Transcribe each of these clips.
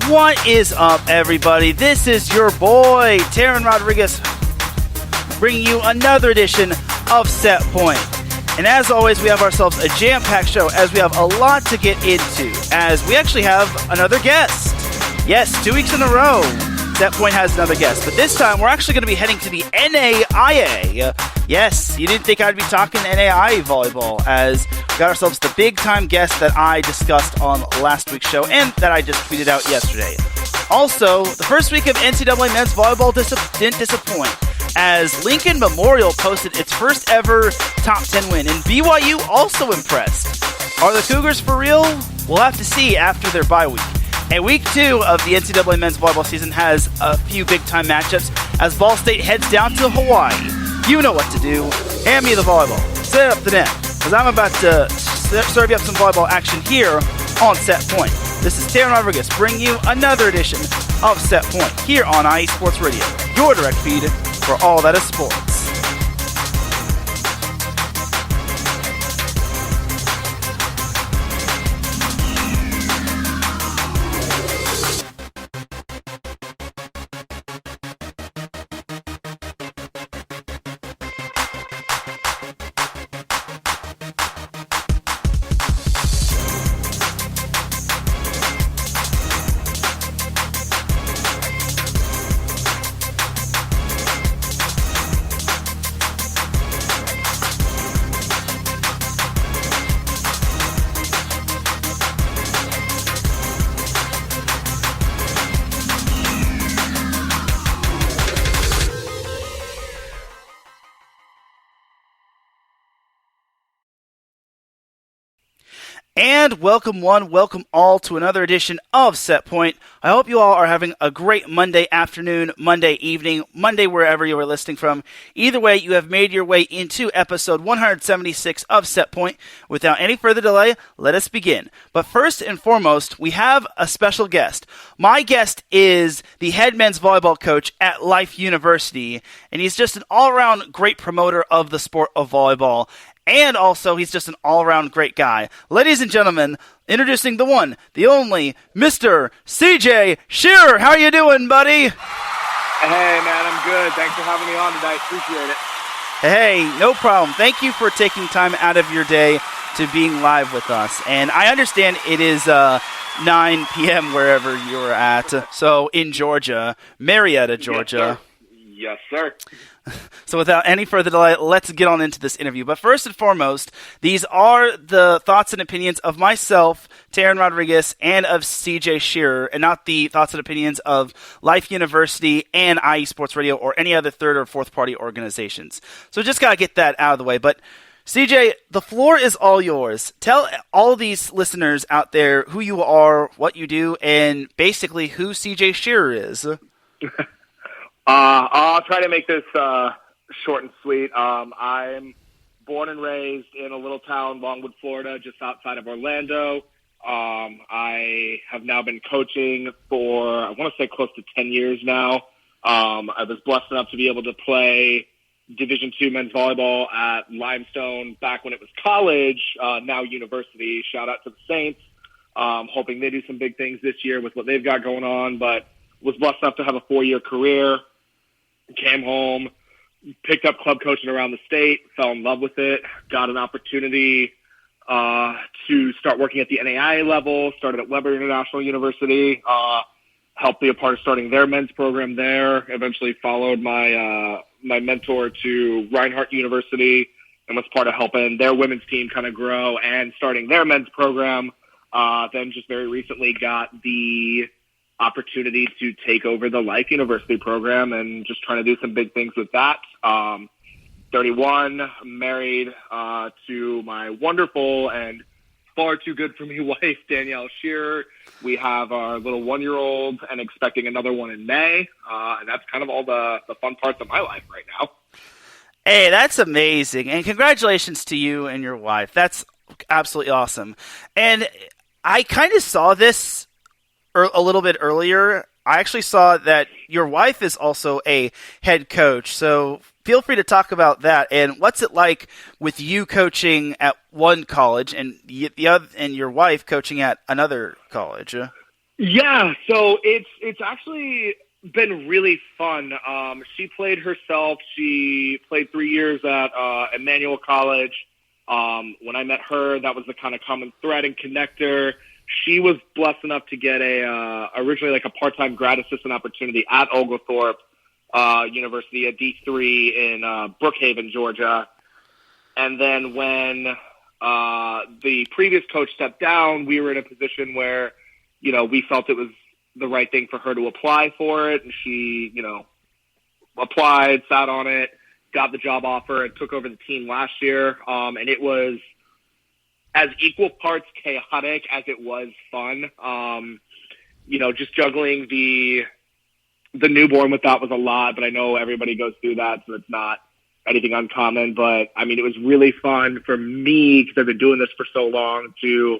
What is up, everybody? This is your boy, Teran Rodriguez, bringing you another edition of Set Point. And as always, we have ourselves a jam-packed show as we have a lot to get into, as we actually have another guest. Yes, 2 weeks in a row, Set Point has another guest. But this time, we're actually going to be heading to the NAIA. Yes, you didn't think I'd be talking NAIA volleyball, as we got ourselves the big-time guest that I discussed on last week's show and that I just tweeted out yesterday. Also, the first week of NCAA men's volleyball didn't disappoint, as Lincoln Memorial posted its first ever top 10 win, and BYU also impressed. Are the Cougars for real? We'll have to see after their bye week. And week 2 of the NCAA men's volleyball season has a few big-time matchups as Ball State heads down to Hawaii. You know what to do. Hand me the volleyball. Set up the net, because I'm about to serve you up some volleyball action here on Set Point. This is Teran Rodriguez bringing you another edition of Set Point here on IE Sports Radio, your direct feed for all that is sports. And welcome one, welcome all to another edition of Set Point. I hope you all are having a great Monday afternoon, Monday evening, Monday wherever you are listening from. Either way, you have made your way into episode 176 of Set Point. Without any further delay, let us begin. But first and foremost, we have a special guest. My guest is the head men's volleyball coach at Life University, and he's just an all-around great promoter of the sport of volleyball. And also, he's just an all-around great guy. Ladies and gentlemen, introducing the one, the only, Mr. CJ Shearer. How are you doing, buddy? Hey, man, I'm good. Thanks for having me on tonight. Appreciate it. Hey, no problem. Thank you for taking time out of your day to being live with us. And I understand it is 9 p.m. wherever you're at. So, in Georgia, Marietta, Georgia. Yes, sir. So without any further delay, let's get on into this interview. But first and foremost, these are the thoughts and opinions of myself, Teran Rodriguez, and of CJ Shearer, and not the thoughts and opinions of Life University and IE Sports Radio or any other third or fourth party organizations. So just got to get that out of the way. But CJ, the floor is all yours. Tell all these listeners out there who you are, what you do, and basically who CJ Shearer is. I'll try to make this short and sweet. I'm born and raised in a little town, Longwood, Florida, just outside of Orlando. I have now been coaching for, I want to say, close to 10 years now. I was blessed enough to be able to play Division II men's volleyball at Limestone back when it was college, now university. Shout out to the Saints. Hoping they do some big things this year with what they've got going on, but was blessed enough to have a 4-year career. Came home, picked up club coaching around the state, fell in love with it, got an opportunity to start working at the NAIA level, started at Weber International University, helped be a part of starting their men's program there, eventually followed my mentor to Reinhardt University and was part of helping their women's team kind of grow and starting their men's program. Then just very recently got the opportunity to take over the Life University program and just trying to do some big things with that. 31, married to my wonderful and far too good for me wife, Danielle Shearer. We have our little 1-year-old and expecting another one in May. And that's kind of all the fun parts of my life right now. Hey, that's amazing. And congratulations to you and your wife. That's absolutely awesome. And I kind of saw this a little bit earlier, I actually saw that your wife is also a head coach. So feel free to talk about that. And what's it like with you coaching at one college and the other, and your wife coaching at another college? Yeah, so it's actually been really fun. She played herself. She played 3 years at Emmanuel College. When I met her, that was the kind of common thread and connector. She was blessed enough to get originally like a part-time grad assistant opportunity at Oglethorpe University at D3 in Brookhaven, Georgia. And then when the previous coach stepped down, we were in a position where, we felt it was the right thing for her to apply for it. And she, applied, sat on it, got the job offer, and took over the team last year. And it was as equal parts chaotic as it was fun. Just juggling the newborn with that was a lot, but I know everybody goes through that, so it's not anything uncommon. But, it was really fun for me, because I've been doing this for so long, to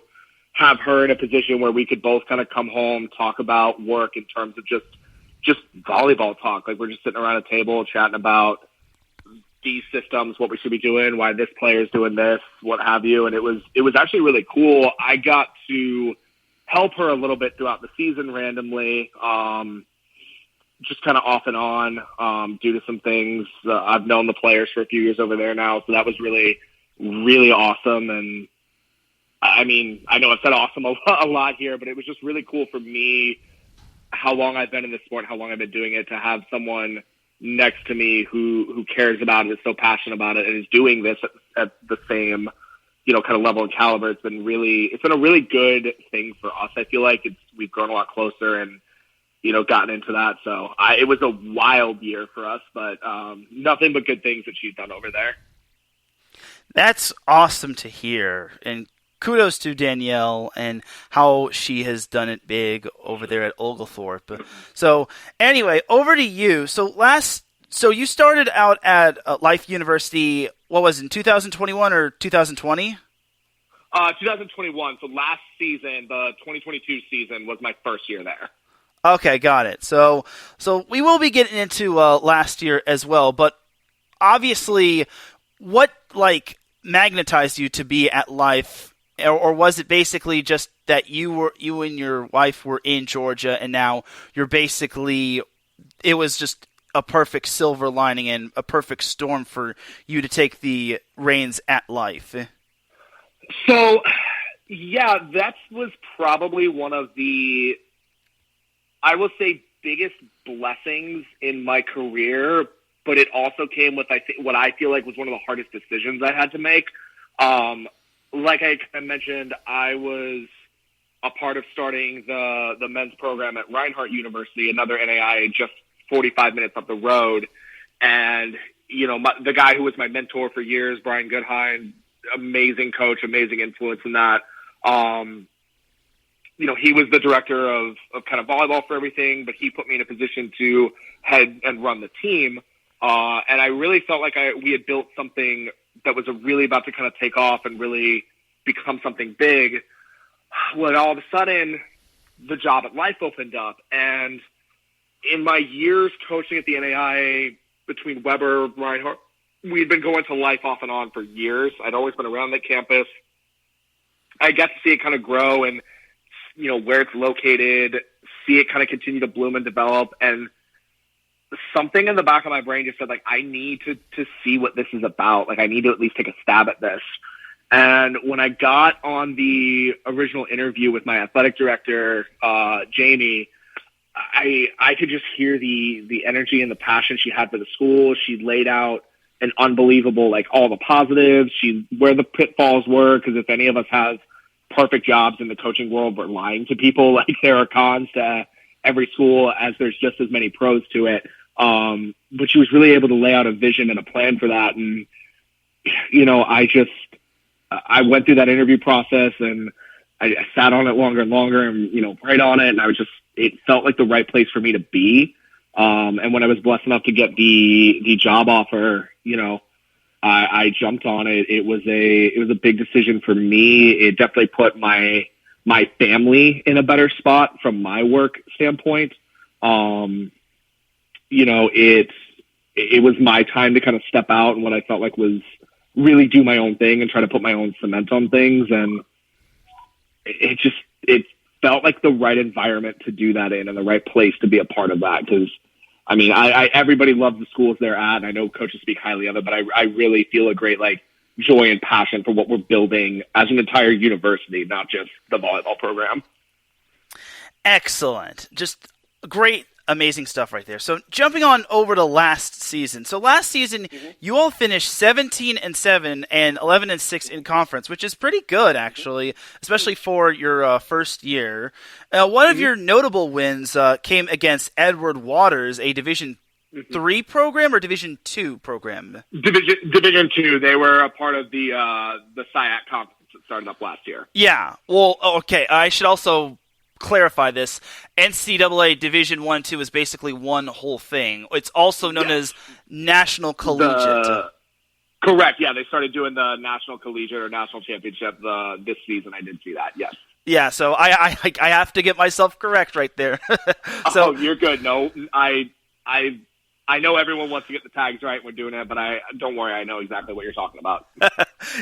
have her in a position where we could both kind of come home, talk about work in terms of just volleyball talk. Like, we're just sitting around a table chatting about these systems, what we should be doing, why this player's doing this, what have you. And it was actually really cool. I got to help her a little bit throughout the season randomly, just kind of off and on, due to some things. I've known the players for a few years over there now, so that was really, really awesome. And I know I've said awesome a lot here, but it was just really cool for me how long I've been in this sport, how long I've been doing it, to have someone next to me who cares about it, is so passionate about it, and is doing this at the same, kind of level and caliber. It's been a really good thing for us. I feel like we've grown a lot closer and, gotten into that. So it was a wild year for us, but nothing but good things that she's done over there. That's awesome to hear. And kudos to Danielle and how she has done it big over there at Oglethorpe. So anyway, over to you. So you started out at Life University, what was it, in 2021 or 2020? 2021. So last season, the 2022 season, was my first year there. Okay, got it. So we will be getting into last year as well, but obviously, what magnetized you to be at Life, or was it basically just that you and your wife were in Georgia, and now you're basically, it was just a perfect silver lining and a perfect storm for you to take the reins at Life? So, yeah, that was probably one of the, I will say, biggest blessings in my career, but it also came with, what I feel like was one of the hardest decisions I had to make. Like I mentioned, I was a part of starting the men's program at Reinhardt University, another NAIA, just 45 minutes up the road. And, the guy who was my mentor for years, Brian Goodhine, amazing coach, amazing influence in that. He was the director of kind of volleyball for everything, but he put me in a position to head and run the team. And I really felt like we had built something that was really about to kind of take off and really become something big, when all of a sudden the job at Life opened up. And in my years coaching at the NAIA, between Weber, Reinhardt, we'd been going to Life off and on for years. I'd always been around that campus. I got to see it kind of grow and, where it's located, see it kind of continue to bloom and develop. And something in the back of my brain just said, I need to see what this is about. I need to at least take a stab at this. And when I got on the original interview with my athletic director, Jamie, I could just hear the energy and the passion she had for the school. She laid out an unbelievable, all the positives, where the pitfalls were, because if any of us have perfect jobs in the coaching world, we're lying to people. There are cons to every school, as there's just as many pros to it. But she was really able to lay out a vision and a plan for that. And, I went through that interview process, and I sat on it longer and longer, and, right on it. And it felt like the right place for me to be. And when I was blessed enough to get the job offer, I jumped on it. It was a big decision for me. It definitely put my my family in a better spot from my work standpoint. It was my time to kind of step out and what I felt like was really do my own thing and try to put my own cement on things. And it felt like the right environment to do that in and the right place to be a part of that. Cause I mean, everybody loves the schools they're at, and I know coaches speak highly of it, but I really feel a great, like, joy and passion for what we're building as an entire university, not just the volleyball program. Excellent. Just great, amazing stuff right there. So jumping on over to last season. So last season, you all finished 17-7 and 11-6 in conference, which is pretty good, actually, especially for your first year. One of your notable wins came against Edward Waters, a Division III program or Division II program? Division II. They were a part of the SIAC conference that started up last year. Yeah. Well, okay. I should also clarify this. NCAA Division I, II is basically one whole thing. It's also known as National Collegiate. Correct. Yeah, they started doing the National Collegiate or National Championship this season. I did see that. Yes. Yeah. So I have to get myself correct right there. So you're good. No, I know everyone wants to get the tags right. We're doing it, but don't worry. I know exactly what you're talking about.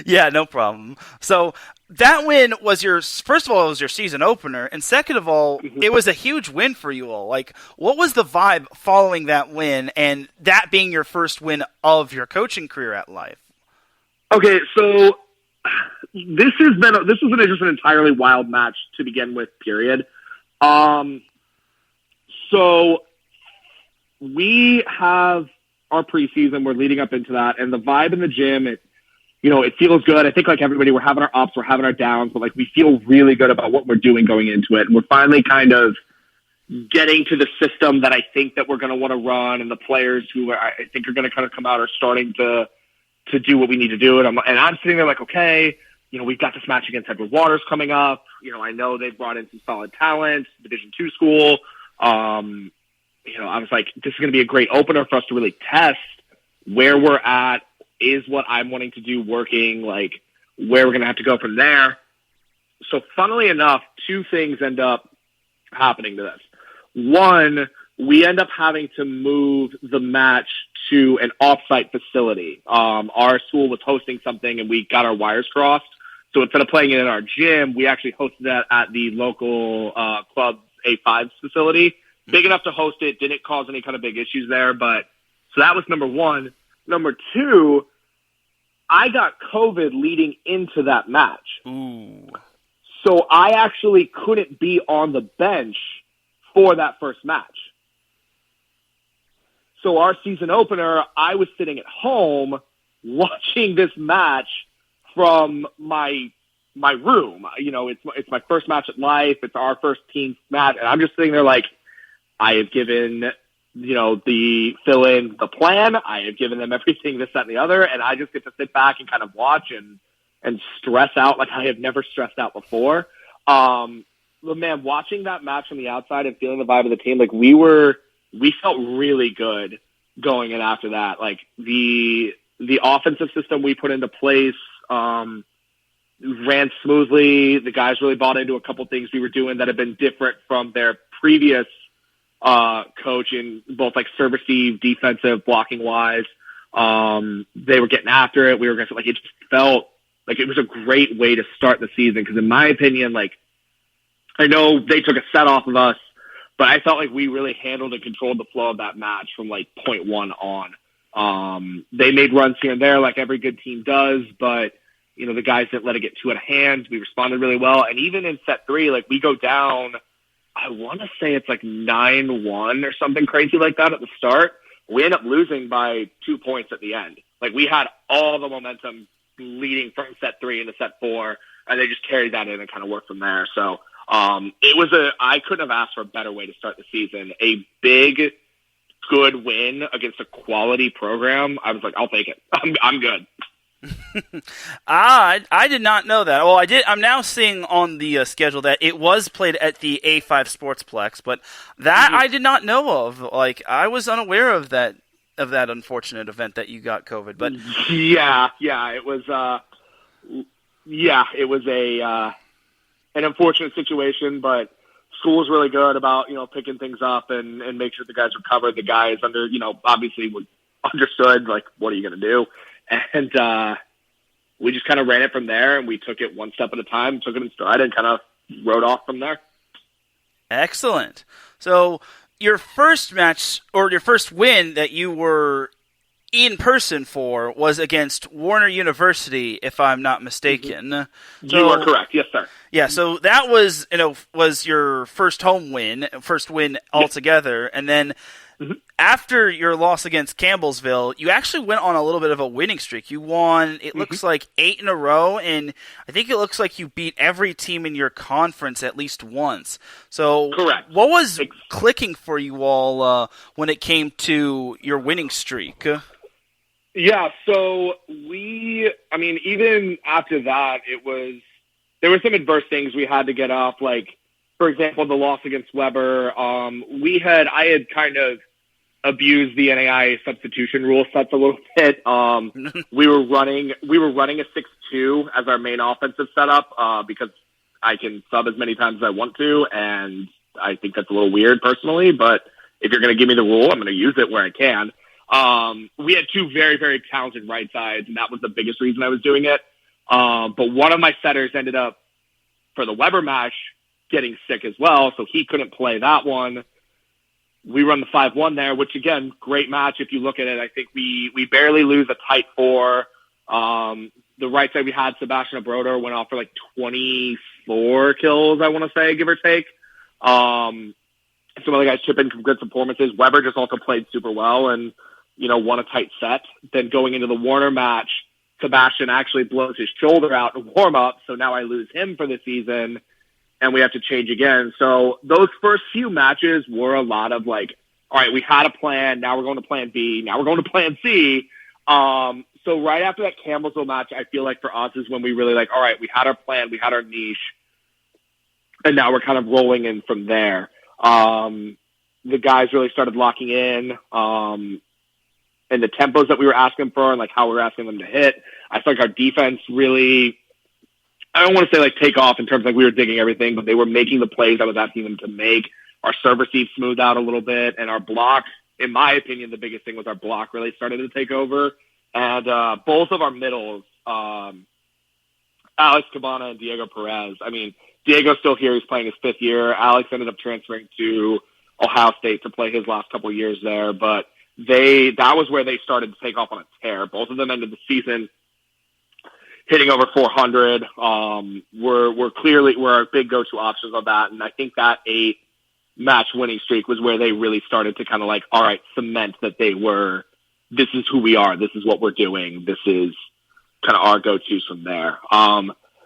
Yeah, no problem. So that win was first of all, it was your season opener. And second of all, it was a huge win for you all. Like, what was the vibe following that win and that being your first win of your coaching career at Life? Okay. So this was just an entirely wild match to begin with, period. So we have our preseason. We're leading up into that, and the vibe in the gym, it feels good. I think like everybody, we're having our ups, we're having our downs, but like we feel really good about what we're doing going into it. And we're finally kind of getting to the system that I think that we're going to want to run, and the players who I think are going to kind of come out are starting to do what we need to do. And I'm sitting there like, okay, we've got this match against Edward Waters coming up. I know they've brought in some solid talent, Division II school. I was like, this is going to be a great opener for us to really test where we're at. Is what I'm wanting to do working, like where we're going to have to go from there. So funnily enough, two things end up happening to this. One, we end up having to move the match to an off-site facility. Our school was hosting something and we got our wires crossed. So instead of playing it in our gym, we actually hosted that at the local club A5's facility. Big enough to host it, didn't cause any kind of big issues there. But so that was number one. Number two, I got COVID leading into that match. Ooh. So I actually couldn't be on the bench for that first match. So our season opener, I was sitting at home watching this match from my room. It's my first match at Life. It's our first team match. And I'm just sitting there like, I have given, the fill-in the plan. I have given them everything, this, that, and the other. And I just get to sit back and kind of watch and stress out like I have never stressed out before. But man, watching that match from the outside and feeling the vibe of the team, like we felt really good going in after that. Like the offensive system we put into place, ran smoothly. The guys really bought into a couple things we were doing that have been different from their previous coach in both like service receive, defensive, blocking wise. They were getting after it. We were going to, like, it just felt like it was a great way to start the season. Because in my opinion, like, I know they took a set off of us, but I felt like we really handled and controlled the flow of that match from like point one on. They made runs here and there like every good team does, but the guys didn't let it get too out of hand. We responded really well. And even in set three, like we go down, I want to say it's like 9-1 or something crazy like that at the start. We end up losing by 2 points at the end. Like we had all the momentum leading from set three into set four, and they just carried that in and kind of worked from there. So I couldn't have asked for a better way to start the season. A big, good win against a quality program. I was like, I'll take it. I'm good. I did not know that. Well, I did. I'm now seeing on the schedule that it was played at the A5 Sportsplex, but that I did not know of. Like, I was unaware of that unfortunate event that you got COVID. But yeah, it was. It was an unfortunate situation, but school's really good about, picking things up and make sure the guys are covered. The guys obviously were understood, like, what are you going to do? And we just kind of ran it from there, and we took it one step at a time, took it in stride, and kind of rode off from there. Excellent. So your first match, or your first win that you were in person for, was against Warner University, if I'm not mistaken. Mm-hmm. You are correct. Yes, sir. Yeah, so that was, was your first win altogether. And then after your loss against Campbellsville, you actually went on a little bit of a winning streak. You won, it looks like 8 in a row, and I think it looks like you beat every team in your conference at least once. So correct. What was clicking for you all when it came to your winning streak? Yeah, so even after that, there were some adverse things we had to get off, like, for example, the loss against Weber. I had kind of abused the NAIA substitution rule sets a little bit. We were running a 6-2 as our main offensive setup because I can sub as many times as I want to, and I think that's a little weird personally, but if you're going to give me the rule, I'm going to use it where I can. We had 2 very, very talented right sides, and that was the biggest reason I was doing it. But one of my setters ended up, for the Weber match, getting sick as well, so he couldn't play that one. We run the 5-1 there, which, again, great match if you look at it. I think we barely lose a tight 4. The right side we had, Sebastian Abroder, went off for like 24 kills, I want to say, give or take. Some other guys chip in some good performances. Weber just also played super well and, won a tight set. Then going into the Warner match, Sebastian actually blows his shoulder out in warm-up, so now I lose him for the season, and we have to change again. So those first few matches were a lot of like, all right, we had a plan, now we're going to plan B, now we're going to plan C. So right after that Campbellsville match, I feel like for us is when we really like, all right, we had our plan, we had our niche, and now we're kind of rolling in from there. The guys really started locking in, and the tempos that we were asking for and like how we were asking them to hit. I feel like our defense really, I don't want to say like take off in terms of like we were digging everything, but they were making the plays I was asking them to make. Our serve receive smoothed out a little bit, and our block, in my opinion, the biggest thing was our block really started to take over. And both of our middles, Alex Cabana and Diego Perez. I mean, Diego's still here. He's playing his 5th year. Alex ended up transferring to Ohio State to play his last couple of years there, but that was where they started to take off on a tear. Both of them ended the season hitting over 400. We're our big go-to options on that, and I think that 8-match winning streak was where they really started to kind of like, all right, cement that this is who we are, this is what we're doing, this is kind of our go-tos from there.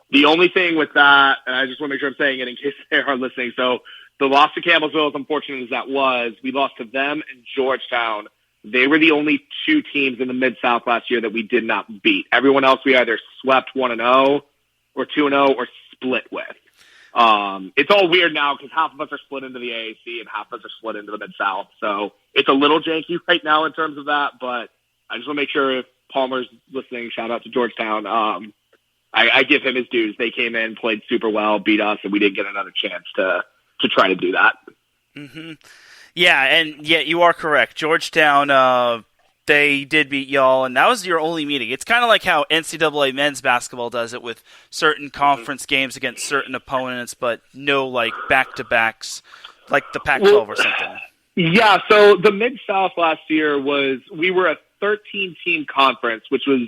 The only thing with that, and I just want to make sure I'm saying it in case they are listening, so the loss to Campbellsville, as unfortunate as that was, we lost to them and Georgetown. They were the only 2 teams in the Mid-South last year that we did not beat. Everyone else we either swept 1-0 or 2-0 or split with. It's all weird now because half of us are split into the AAC and half of us are split into the Mid-South. So it's a little janky right now in terms of that, but I just want to make sure if Palmer's listening, shout out to Georgetown. I give him his dues. They came in, played super well, beat us, and we didn't get another chance to try to do that. Mm-hmm. Yeah, and you are correct. Georgetown, they did beat y'all, and that was your only meeting. It's kind of like how NCAA men's basketball does it with certain conference games against certain opponents, but no like back-to-backs like the Pac-12 or something. Yeah, so the Mid-South last year we were a 13-team conference, which was,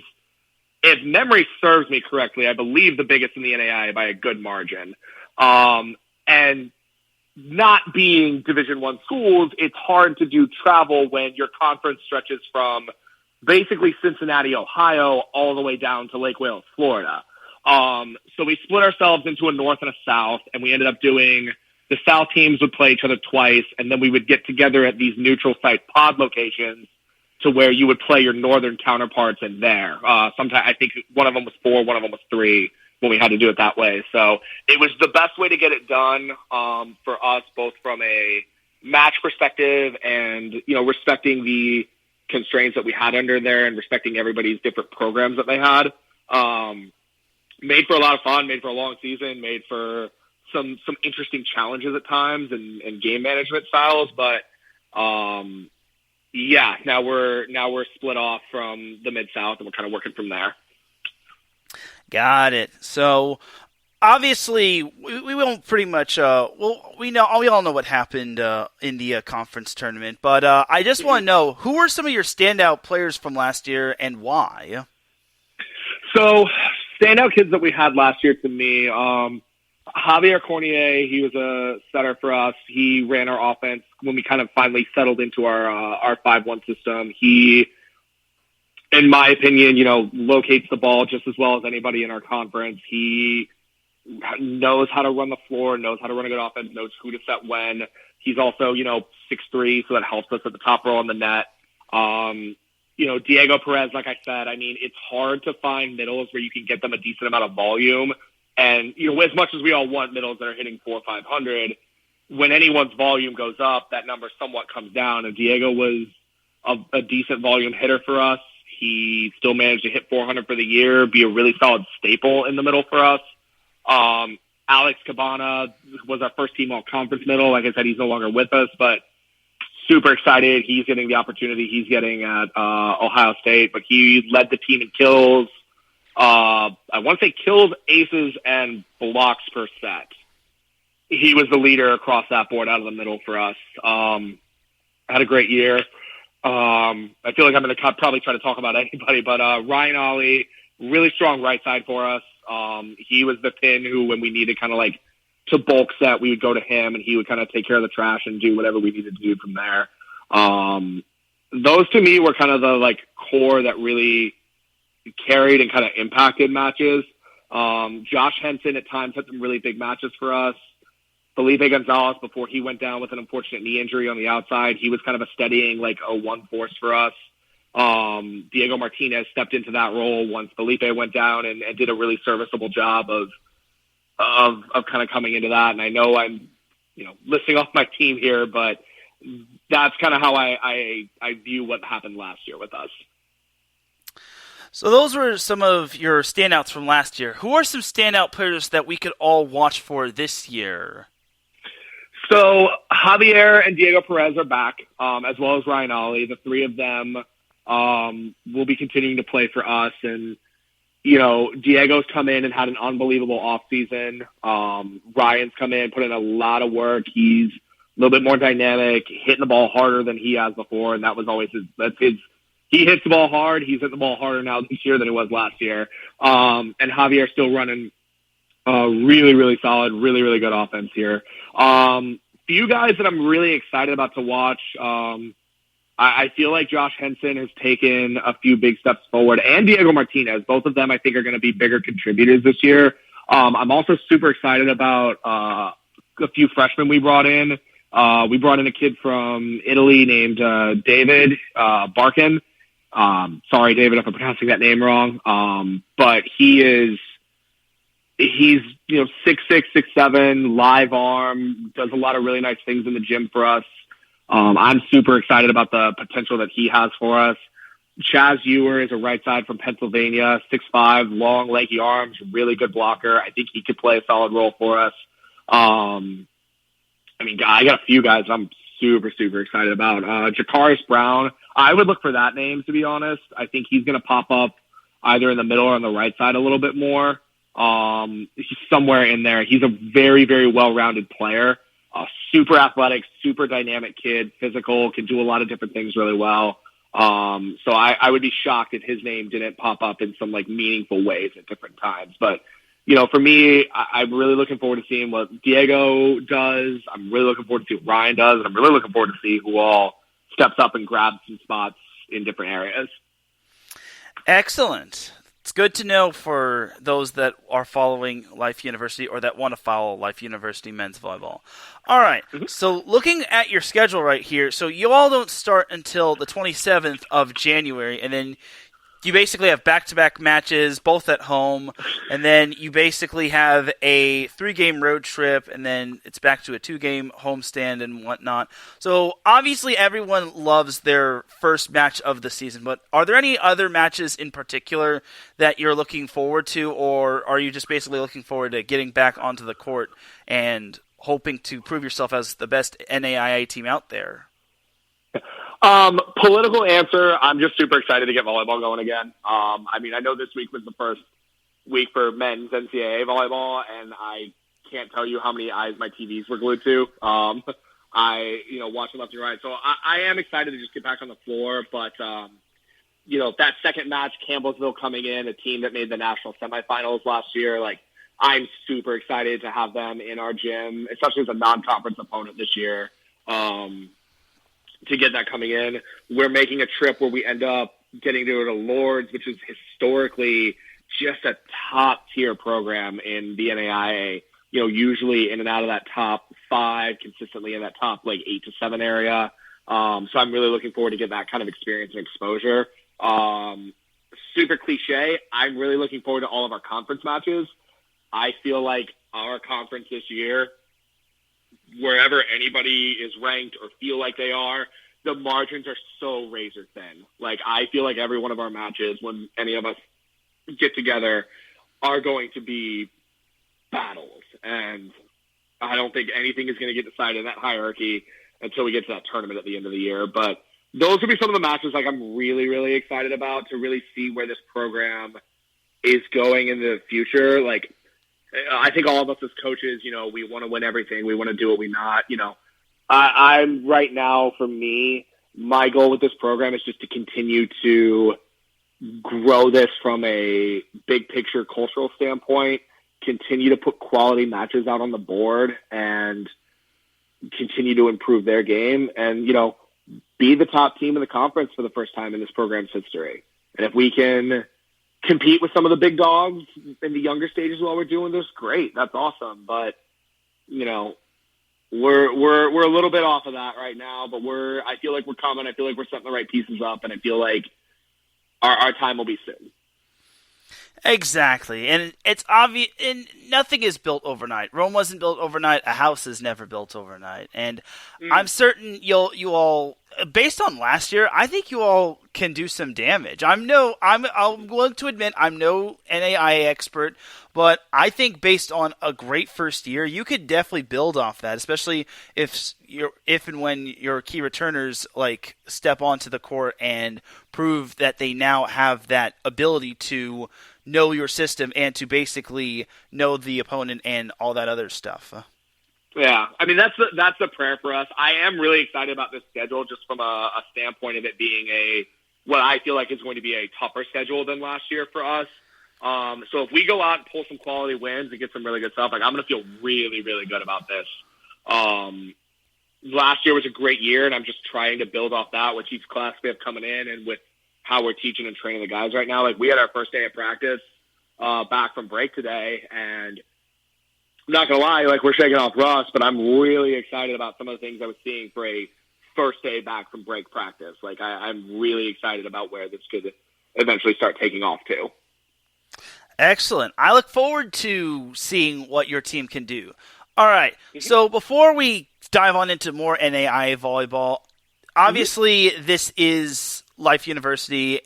if memory serves me correctly, I believe the biggest in the NAIA by a good margin. And not being Division I schools, it's hard to do travel when your conference stretches from basically Cincinnati, Ohio, all the way down to Lake Wales, Florida. So we split ourselves into a North and a South, and we ended up doing the South teams would play each other twice, and then we would get together at these neutral site pod locations to where you would play your Northern counterparts in there. Sometimes I think one of them was 4, one of them was 3. When we had to do it that way. So it was the best way to get it done for us, both from a match perspective and, respecting the constraints that we had under there and respecting everybody's different programs that they had. Made for a lot of fun, made for a long season, made for some interesting challenges at times and game management styles, but yeah, now we're split off from the Mid-South, and we're kind of working from there. Got it. So obviously, we won't pretty much. We all know what happened in the conference tournament, but I just want to know, who were some of your standout players from last year and why? So, standout kids that we had last year to me, Javier Cornier. He was a setter for us. He ran our offense when we kind of finally settled into our 5-1 system. He, in my opinion, locates the ball just as well as anybody in our conference. He knows how to run the floor, knows how to run a good offense, knows who to set when. He's also, 6'3", so that helps us at the top row on the net. Diego Perez, like I said, I mean, it's hard to find middles where you can get them a decent amount of volume. And, as much as we all want middles that are hitting 400 or 500, when anyone's volume goes up, that number somewhat comes down. And Diego was a decent volume hitter for us. He still managed to hit 400 for the year, be a really solid staple in the middle for us. Alex Cabana was our first team all-conference middle. Like I said, he's no longer with us, but super excited. He's getting the opportunity he's getting at Ohio State, but he led the team in kills. I want to say kills, aces, and blocks per set. He was the leader across that board out of the middle for us. Had a great year. I feel like I'm going to probably try to talk about anybody, but Ryan Ollie, really strong right side for us. He was the pin who, when we needed kind of like to bulk set, we would go to him and he would kind of take care of the trash and do whatever we needed to do from there. Those to me were kind of the like core that really carried and kind of impacted matches. Josh Henson at times had some really big matches for us. Felipe Gonzalez, before he went down with an unfortunate knee injury on the outside, he was kind of a steadying like a one force for us. Diego Martinez stepped into that role once Felipe went down and did a really serviceable job of kind of coming into that. And I know I'm, listing off my team here, but that's kind of how I view what happened last year with us. So those were some of your standouts from last year. Who are some standout players that we could all watch for this year? So Javier and Diego Perez are back, as well as Ryan Ollie. The three of them will be continuing to play for us. And, Diego's come in and had an unbelievable offseason. Ryan's come in, put in a lot of work. He's a little bit more dynamic, hitting the ball harder than he has before. And that was always he hits the ball hard. He's hitting the ball harder now this year than he was last year. And Javier's still running really, really solid, really, really good offense here. Few guys that I'm really excited about to watch. I feel like Josh Henson has taken a few big steps forward, and Diego Martinez. Both of them, I think, are going to be bigger contributors this year. I'm also super excited about a few freshmen we brought in. We brought in a kid from Italy named David Barkin. Sorry, David, if I'm pronouncing that name wrong. But he's 6'6", 6'7", live arm, does a lot of really nice things in the gym for us. I'm super excited about the potential that he has for us. Chaz Ewer is a right side from Pennsylvania, 6'5", long, lanky arms, really good blocker. I think he could play a solid role for us. I got a few guys I'm super, super excited about. Jakaris Brown, I would look for that name, to be honest. I think he's going to pop up either in the middle or on the right side a little bit more. He's somewhere in there. He's a very, very well-rounded player. Super athletic, super dynamic kid, physical, can do a lot of different things really well. So I would be shocked if his name didn't pop up in some like meaningful ways at different times. But, for me, I'm really looking forward to seeing what Diego does. I'm really looking forward to see what Ryan does. And I'm really looking forward to see who all steps up and grabs some spots in different areas. Excellent. It's good to know for those that are following Life University or that want to follow Life University men's volleyball. All right, So looking at your schedule right here, so you all don't start until the 27th of January, and then you basically have back-to-back matches, both at home, and then you basically have a 3-game road trip, and then it's back to a 2-game homestand and whatnot. So obviously everyone loves their first match of the season, but are there any other matches in particular that you're looking forward to, or are you just basically looking forward to getting back onto the court and hoping to prove yourself as the best NAIA team out there? Political answer, I'm just super excited to get volleyball going again. I mean, I know this week was the first week for men's NCAA volleyball, and I can't tell you how many eyes my TVs were glued to. Watching left and right. So I am excited to just get back on the floor, but, that second match, Campbellsville coming in, a team that made the national semifinals last year, I'm super excited to have them in our gym, especially as a non-conference opponent this year. To get that coming in. We're making a trip where we end up getting to go to Lords, which is historically just a top-tier program in the NAIA, usually in and out of that top 5, consistently in that top, 8 to 7 area. So I'm really looking forward to get that kind of experience and exposure. Super cliche, I'm really looking forward to all of our conference matches. I feel like our conference this year, wherever anybody is ranked or feel like they are, the margins are so razor thin. I feel like every one of our matches, when any of us get together, are going to be battles. And I don't think anything is going to get decided in that hierarchy until we get to that tournament at the end of the year. But those would be some of the matches I'm really, really excited about to really see where this program is going in the future. I think all of us as coaches, we want to win everything. We want to do what we not, I'm right now, for me, my goal with this program is just to continue to grow this from a big picture cultural standpoint, continue to put quality matches out on the board, and continue to improve their game and, be the top team in the conference for the first time in this program's history. And if we can compete with some of the big dogs in the younger stages while we're doing this, great. That's awesome. But, we're a little bit off of that right now, but I feel like we're coming. I feel like we're setting the right pieces up, and I feel like our time will be soon. Exactly. And it's obvious, and nothing is built overnight. Rome wasn't built overnight. A house is never built overnight. And I'm certain you all, based on last year, I think you all can do some damage. I'm willing to admit I'm no NAIA expert, but I think based on a great first year, you could definitely build off that, especially if and when your key returners step onto the court and prove that they now have that ability to know your system and to basically know the opponent and all that other stuff. Yeah, I mean, that's the prayer for us. I am really excited about this schedule just from a standpoint of it being what I feel like is going to be a tougher schedule than last year for us. So if we go out and pull some quality wins and get some really good stuff, I'm going to feel really, really good about this. Last year was a great year, and I'm just trying to build off that with each class we have coming in and with how we're teaching and training the guys right now. We had our first day of practice back from break today, and I'm not going to lie, we're shaking off rust, but I'm really excited about some of the things I was seeing for a first day back from break practice. I'm really excited about where this could eventually start taking off too. Excellent. I look forward to seeing what your team can do. All right. So before we dive on into more NAIA volleyball, obviously this is Life University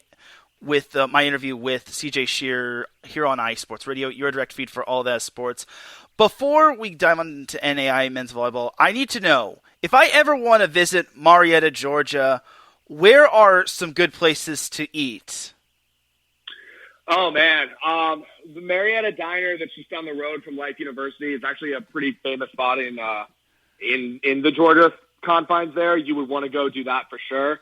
with my interview with CJ Shearer here on iSports Radio, your direct feed for all that sports. Before we dive on into NAIA men's volleyball, I need to know, if I ever want to visit Marietta, Georgia, where are some good places to eat? Oh, man. The Marietta Diner that's just down the road from Life University is actually a pretty famous spot in the Georgia confines there. You would want to go do that for sure.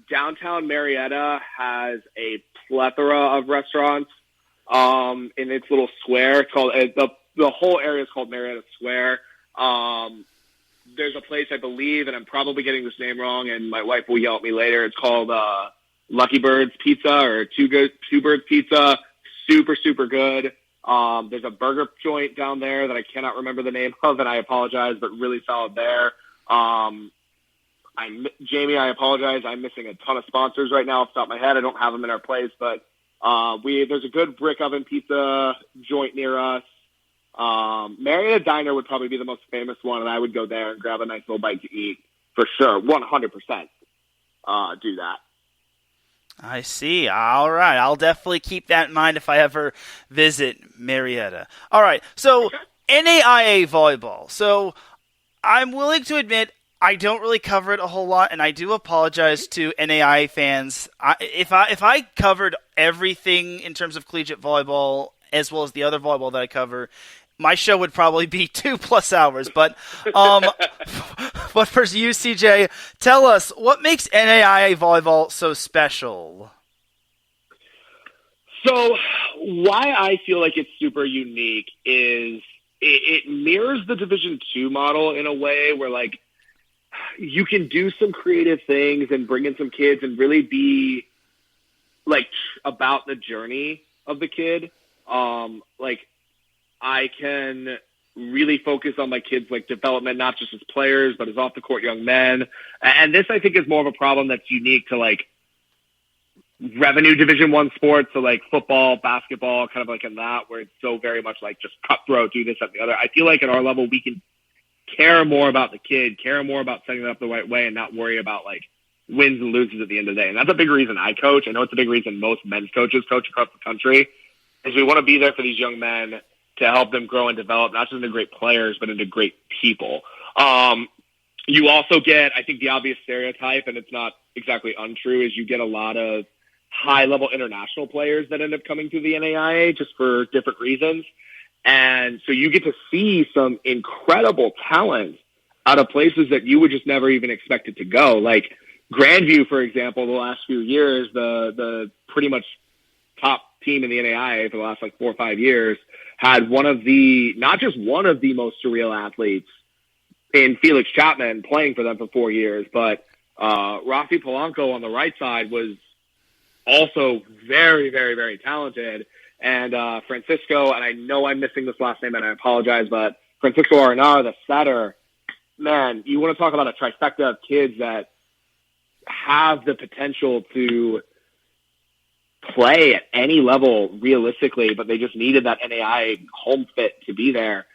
Downtown Marietta has a plethora of restaurants in its little square. It's called the whole area is called Marietta Square. There's a place, I believe, and I'm probably getting this name wrong, and my wife will yell at me later. It's called Lucky Bird's Pizza or Two Birds Pizza. Super, super good. There's a burger joint down there that I cannot remember the name of, and I apologize, but really solid there. I Jamie, I apologize. I'm missing a ton of sponsors right now off the top of my head. I don't have them in our place, but there's a good brick oven pizza joint near us. Marietta Diner would probably be the most famous one, and I would go there and grab a nice little bite to eat for sure. 100% do that. I see. All right. I'll definitely keep that in mind if I ever visit Marietta. All right. So NAIA volleyball. So I'm willing to admit I don't really cover it a whole lot, and I do apologize to NAIA fans. If I covered everything in terms of collegiate volleyball as well as the other volleyball that I cover, my show would probably be 2+ hours. But but for you, CJ, tell us what makes NAIA volleyball so special. So why I feel like it's super unique is it mirrors the Division II model in a way where, like, you can do some creative things and bring in some kids and really be, like, about the journey of the kid. Like, I can really focus on my kids' like development, not just as players, but as off the court young men. And this, I think, is more of a problem that's unique to like revenue Division I sports. So like football, basketball, kind of like in that, where it's so very much like just cutthroat, do this, that, and the other. I feel like at our level, we can care more about the kid, care more about setting it up the right way, and not worry about like wins and loses at the end of the day. And that's a big reason I coach. I know it's a big reason most men's coaches coach across the country, is we want to be there for these young men to help them grow and develop, not just into great players, but into great people. You also get, I think the obvious stereotype, and it's not exactly untrue, is you get a lot of high-level international players that end up coming through the NAIA just for different reasons. And so you get to see some incredible talent out of places that you would just never even expect it to go. Like Grandview, for example, the last few years, the pretty much top team in the NAIA for the last like 4 or 5 years, had one of the, not just one of the most surreal athletes in Felix Chapman playing for them for 4 years, but Rafi Polanco on the right side was also very, very, very talented. And Francisco, and I know I'm missing this last name and I apologize, but Francisco Arenar, the setter, man, you want to talk about a trifecta of kids that have the potential to play at any level realistically, but they just needed that NAIA home fit to be there.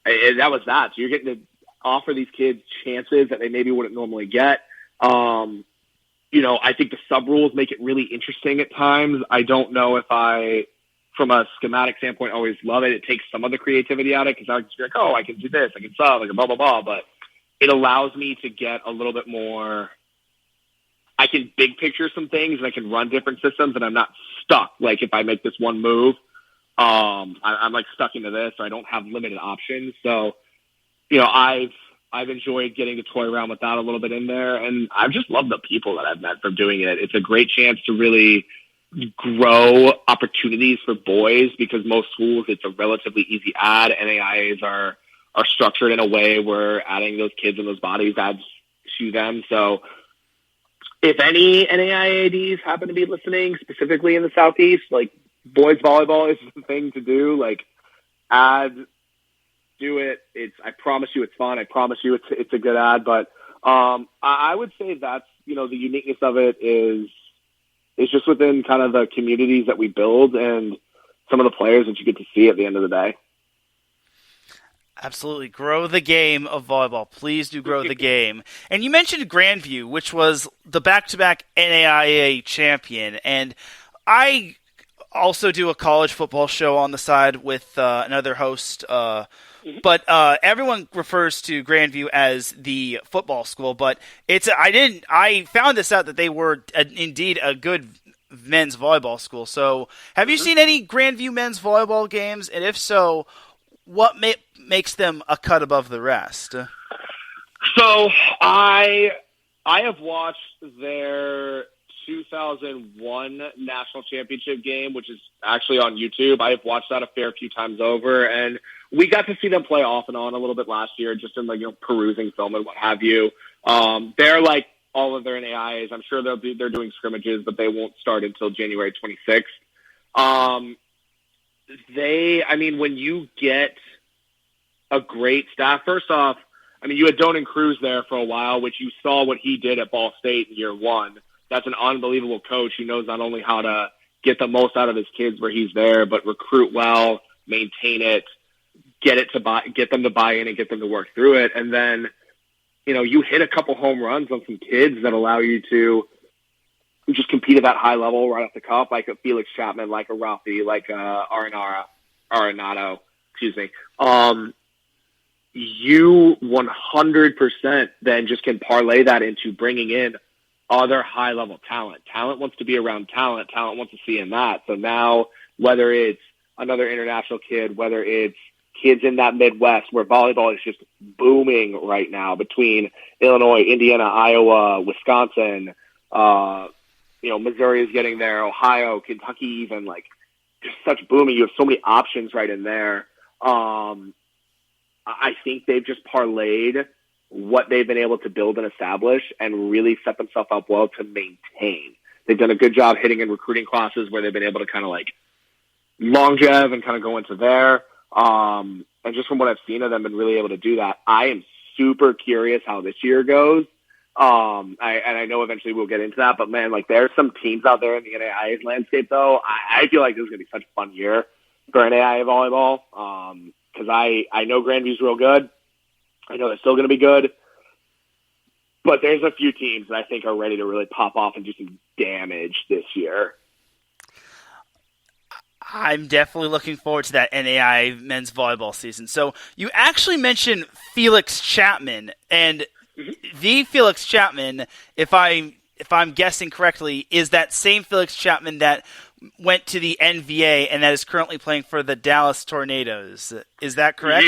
And that was that. So you're getting to offer these kids chances that they maybe wouldn't normally get. You know, I think the sub rules make it really interesting at times. I don't know if I, from a schematic standpoint, always love it. It takes some of the creativity out of it because I can be like, oh, I can do this, I can sub, like blah, blah, blah. But it allows me to get a little bit more, I can big picture some things and I can run different systems and I'm not stuck. Like if I make this one move, I'm like stuck into this, or I don't have limited options. So, you know, I've enjoyed getting to toy around with that a little bit in there. And I've just loved the people that I've met from doing it. It's a great chance to really grow opportunities for boys because most schools, it's a relatively easy add. NAIAs are structured in a way where adding those kids and those bodies adds to them. So if any NAIADs happen to be listening, specifically in the Southeast, like boys volleyball is the thing to do. Like do it. I promise you it's fun. I promise you it's a good ad. But I would say that's, you know, the uniqueness of it is just within kind of the communities that we build and some of the players that you get to see at the end of the day. Absolutely. Grow the game of volleyball. Please do grow the game. And you mentioned Grandview, which was the back-to-back NAIA champion. And I also do a college football show on the side with another host. But everyone refers to Grandview as the football school. But I found this out that they were indeed a good men's volleyball school. So have you seen any Grandview men's volleyball games? And if so, what makes them a cut above the rest? So I have watched their 2001 national championship game, which is actually on YouTube. I have watched that a fair few times over, and we got to see them play off and on a little bit last year, just in like, you know, perusing film and what have you. They're like all of their NAIAs. I'm sure they're doing scrimmages, but they won't start until January 26th. When you get a great staff, first off, I mean, you had Donan Cruz there for a while, which you saw what he did at Ball State in year one. That's an unbelievable coach who knows not only how to get the most out of his kids where he's there, but recruit well, maintain it, get them to buy in and get them to work through it. And then, you hit a couple home runs on some kids that allow you to just compete at that high level right off the cuff, like a Felix Chapman, like a Rafi, like a Arenado, excuse me. You 100% then just can parlay that into bringing in other high-level talent. Talent wants to be around talent. Talent wants to see in that. So now, whether it's another international kid, whether it's kids in that Midwest where volleyball is just booming right now between Illinois, Indiana, Iowa, Wisconsin, Missouri is getting there, Ohio, Kentucky even, like, just such booming. You have so many options right in there. I think they've just parlayed what they've been able to build and establish and really set themselves up well to maintain. They've done a good job hitting in recruiting classes where they've been able to kind of like longev and kind of go into there. And just from what I've seen of them, been really able to do that. I am super curious how this year goes. I know eventually we'll get into that, but man, like there's some teams out there in the NAIA landscape though. I feel like this is going to be such a fun year for NAIA volleyball. Cause I know Grandview's real good. I know they're still going to be good, but there's a few teams that I think are ready to really pop off and do some damage this year. I'm definitely looking forward to that NAIA men's volleyball season. So you actually mentioned Felix Chapman, and the Felix Chapman, if I'm guessing correctly, is that same Felix Chapman that went to the NVA and that is currently playing for the Dallas Tornadoes. Is that correct?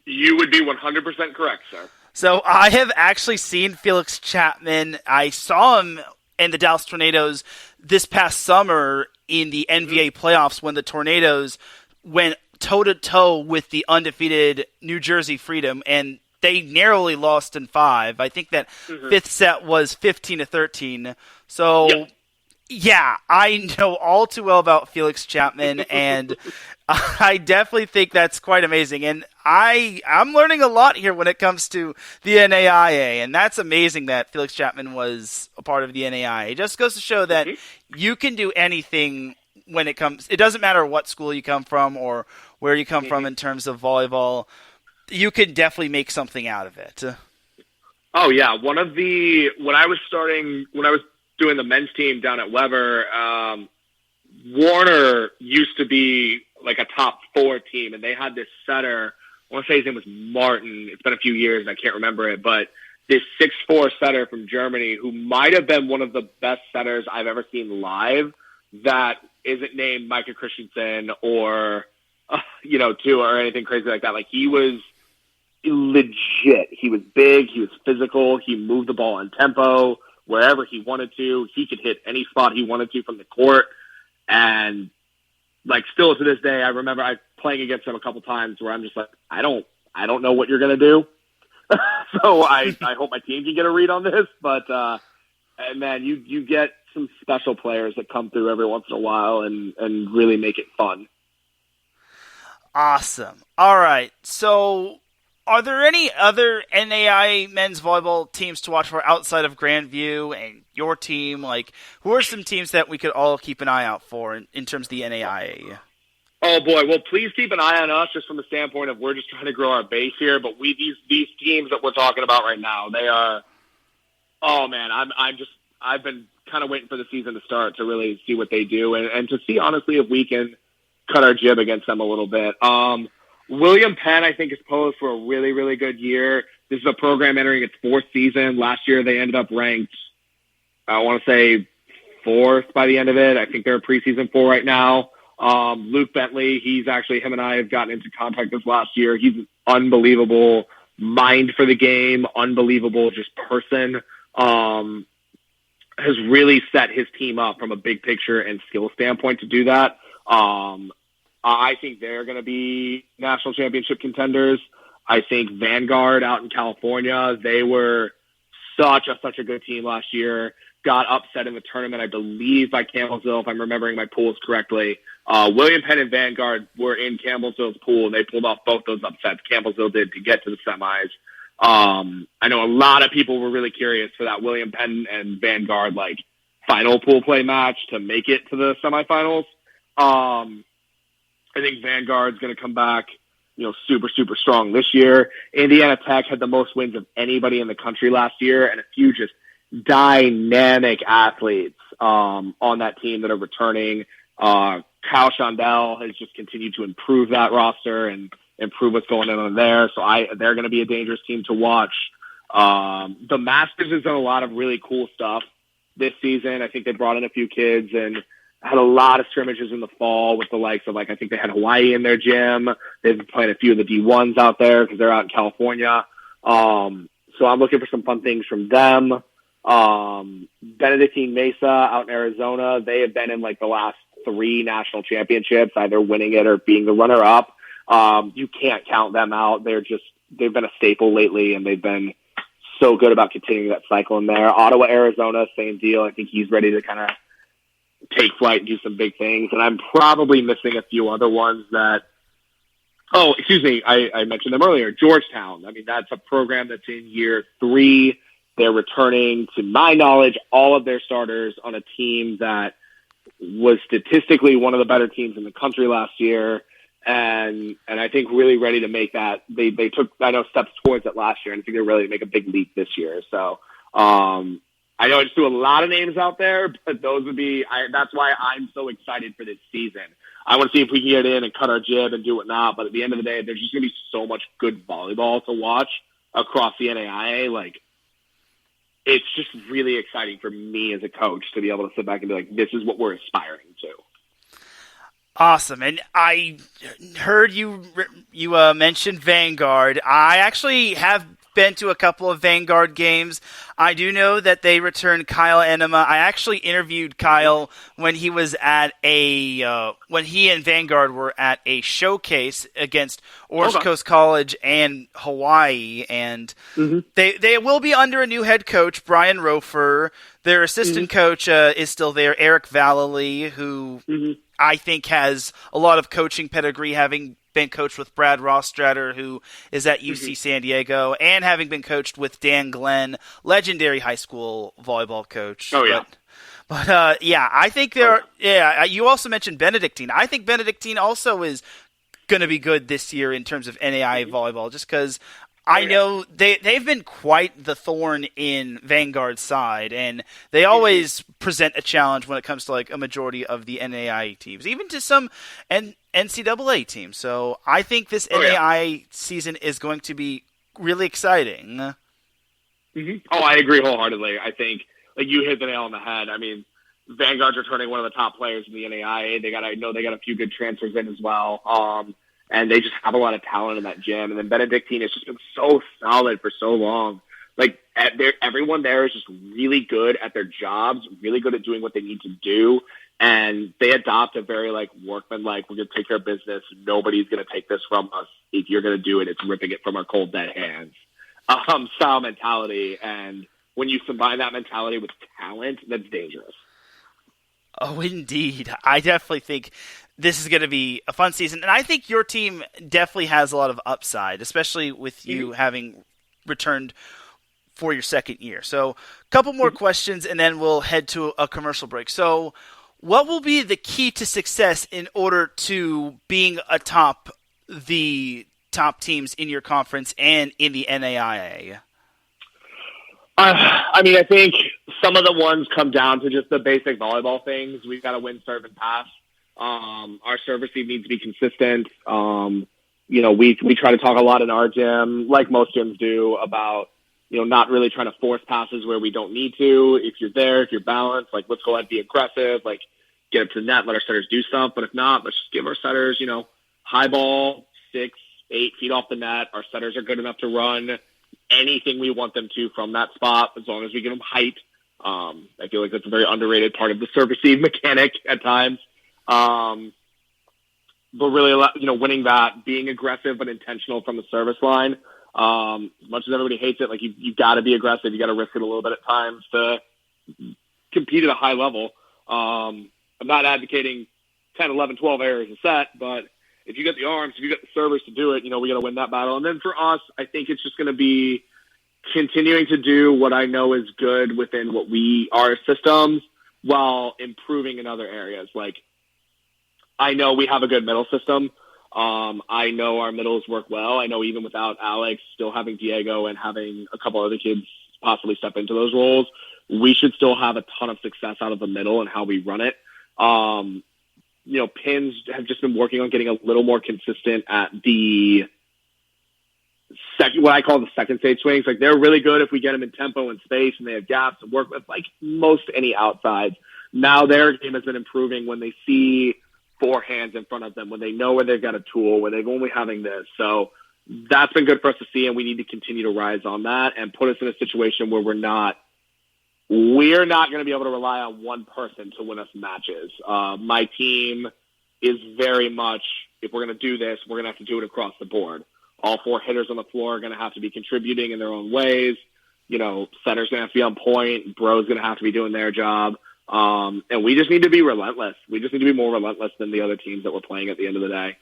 You would be 100% correct, sir. So I have actually seen Felix Chapman. I saw him in the Dallas Tornadoes this past summer in the NBA playoffs when the Tornadoes went toe-to-toe with the undefeated New Jersey Freedom, and they narrowly lost in 5. I think that fifth set was 15-13. So, yeah, I know all too well about Felix Chapman, and I definitely think that's quite amazing. And I'm learning a lot here when it comes to the NAIA, and that's amazing that Felix Chapman was a part of the NAIA. It just goes to show that you can do anything when it comes. It doesn't matter what school you come from or where you come from in terms of volleyball. You can definitely make something out of it. Oh yeah, when I was doing the men's team down at Weber, Warner used to be like a top 4 team, and they had this setter. I want to say his name was Martin. It's been a few years, and I can't remember it, but this 6'4" setter from Germany who might have been one of the best setters I've ever seen live that isn't named Micah Christensen or, or anything crazy like that. Like, he was legit. He was big. He was physical. He moved the ball on tempo wherever he wanted to. He could hit any spot he wanted to from the court. And like, still to this day, I remember playing against him a couple times where I'm just like, I don't know what you're going to do. So I hope my team can get a read on this, but, and man, you get some special players that come through every once in a while and really make it fun. Awesome. All right. So are there any other NAIA men's volleyball teams to watch for outside of Grandview and your team? Like, who are some teams that we could all keep an eye out for in terms of the NAIA? Oh boy, well, please keep an eye on us just from the standpoint of we're just trying to grow our base here. But these teams that we're talking about right now, they are. Oh man, I've been kind of waiting for the season to start to really see what they do and to see honestly if we can cut our jib against them a little bit. William Penn, I think, is posed for a really, really good year. This is a program entering its 4th season. Last year, they ended up ranked, I want to say, 4th by the end of it. I think they're preseason 4 right now. Luke Bentley, him and I have gotten into contact this last year. He's an unbelievable mind for the game, unbelievable just person. Has really set his team up from a big picture and skill standpoint to do that. I think they're going to be national championship contenders. I think Vanguard out in California, they were such a good team last year. Got upset in the tournament, I believe, by Campbellsville, if I'm remembering my pools correctly. William Penn and Vanguard were in Campbellsville's pool, and they pulled off both those upsets. Campbellsville did to get to the semis. I know a lot of people were really curious for that William Penn and Vanguard final pool play match to make it to the semifinals. I think Vanguard's going to come back, super, super strong this year. Indiana Tech had the most wins of anybody in the country last year, and a few just dynamic athletes on that team that are returning. Kyle Shondell has just continued to improve that roster and improve what's going on there. So they're going to be a dangerous team to watch. The Masters has done a lot of really cool stuff this season. I think they brought in a few kids and had a lot of scrimmages in the fall with the likes of, I think they had Hawaii in their gym. They've been playing a few of the D1s out there because they're out in California. So I'm looking for some fun things from them. Benedictine Mesa out in Arizona, they have been in the last 3 national championships, either winning it or being the runner-up. You can't count them out. They've been a staple lately, and they've been so good about continuing that cycle in there. Ottawa, Arizona, same deal. I think he's ready to kind of take flight and do some big things. And I'm probably missing a few other ones that, I mentioned them earlier. Georgetown. That's a program that's in year 3. They're returning, to my knowledge, all of their starters on a team that was statistically one of the better teams in the country last year. And I think really ready to make that. They took, steps towards it last year, and I think they're ready to make a big leap this year. So, I know I just threw a lot of names out there, but those would be, that's why I'm so excited for this season. I want to see if we can get in and cut our jib and do whatnot, but at the end of the day, there's just going to be so much good volleyball to watch across the NAIA. It's just really exciting for me as a coach to be able to sit back and be like, this is what we're aspiring to. Awesome. And I heard you mentioned Vanguard. I actually have been to a couple of Vanguard games. I do know that they returned Kyle Enema. I actually interviewed Kyle when he was at when he and Vanguard were at a showcase against Orange Coast College and Hawaii, and they will be under a new head coach, Brian Rofer. Their assistant coach is still there, Eric Vallely, who I think has a lot of coaching pedigree, having been coached with Brad Rostratter, who is at UC San Diego, and having been coached with Dan Glenn, legendary high school volleyball coach. Oh, yeah. But I think you also mentioned Benedictine. I think Benedictine also is going to be good this year in terms of NAIA volleyball, just because I know they've been quite the thorn in Vanguard's side, and they always present a challenge when it comes to a majority of the NAIA teams, even to some NCAA teams. So I think this NAIA season is going to be really exciting. Oh, I agree wholeheartedly. I think you hit the nail on the head. Vanguard's returning one of the top players in the NAIA. I know they got a few good transfers in as well. And they just have a lot of talent in that gym. And then Benedictine has just been so solid for so long. Everyone there is just really good at their jobs, really good at doing what they need to do. And they adopt a very workman, we're going to take care of business. Nobody's going to take this from us. If you're going to do it, it's ripping it from our cold, dead hands. Style mentality. And when you combine that mentality with talent, that's dangerous. Oh, indeed. I definitely think this is going to be a fun season. And I think your team definitely has a lot of upside, especially with you having returned for your second year. So a couple more questions, and then we'll head to a commercial break. So what will be the key to success in order to being atop the top teams in your conference and in the NAIA? I think some of the ones come down to just the basic volleyball things. We've got to win, serve, and pass. Our service team needs to be consistent. We try to talk a lot in our gym, like most gyms do, about, not really trying to force passes where we don't need to. If you're there, if you're balanced, let's go ahead and be aggressive, get up to the net, let our setters do stuff. But if not, let's just give our setters, high ball, 6-8 feet off the net. Our setters are good enough to run anything we want them to from that spot, as long as we give them height. I feel like that's a very underrated part of the service team mechanic at times. But really, winning that, being aggressive but intentional from the service line. As much as everybody hates it, you've got to be aggressive. You got to risk it a little bit at times to compete at a high level. I'm not advocating 10, 11, 12 errors a set, but if you get the arms, if you get the servers to do it, we got to win that battle. And then for us, I think it's just going to be continuing to do what I know is good within our systems while improving in other areas. Like, I know we have a good middle system. I know our middles work well. I know even without Alex, still having Diego and having a couple other kids possibly step into those roles, we should still have a ton of success out of the middle and how we run it. Pins have just been working on getting a little more consistent at the what I call the second stage swings. Like, they're really good if we get them in tempo and space and they have gaps to work with, like most any outsides. Now their game has been improving when they see four hands in front of them, when they know where they've got a tool, where they've only having this. So that's been good for us to see, and we need to continue to rise on that and put us in a situation where we're not going to be able to rely on one person to win us matches. My team is very much, if we're going to do this, we're going to have to do it across the board. All four hitters on the floor are going to have to be contributing in their own ways. Center's going to have to be on point. Bro's going to have to be doing their job. And we just need to be relentless. We just need to be more relentless than the other teams that we're playing at the end of the day.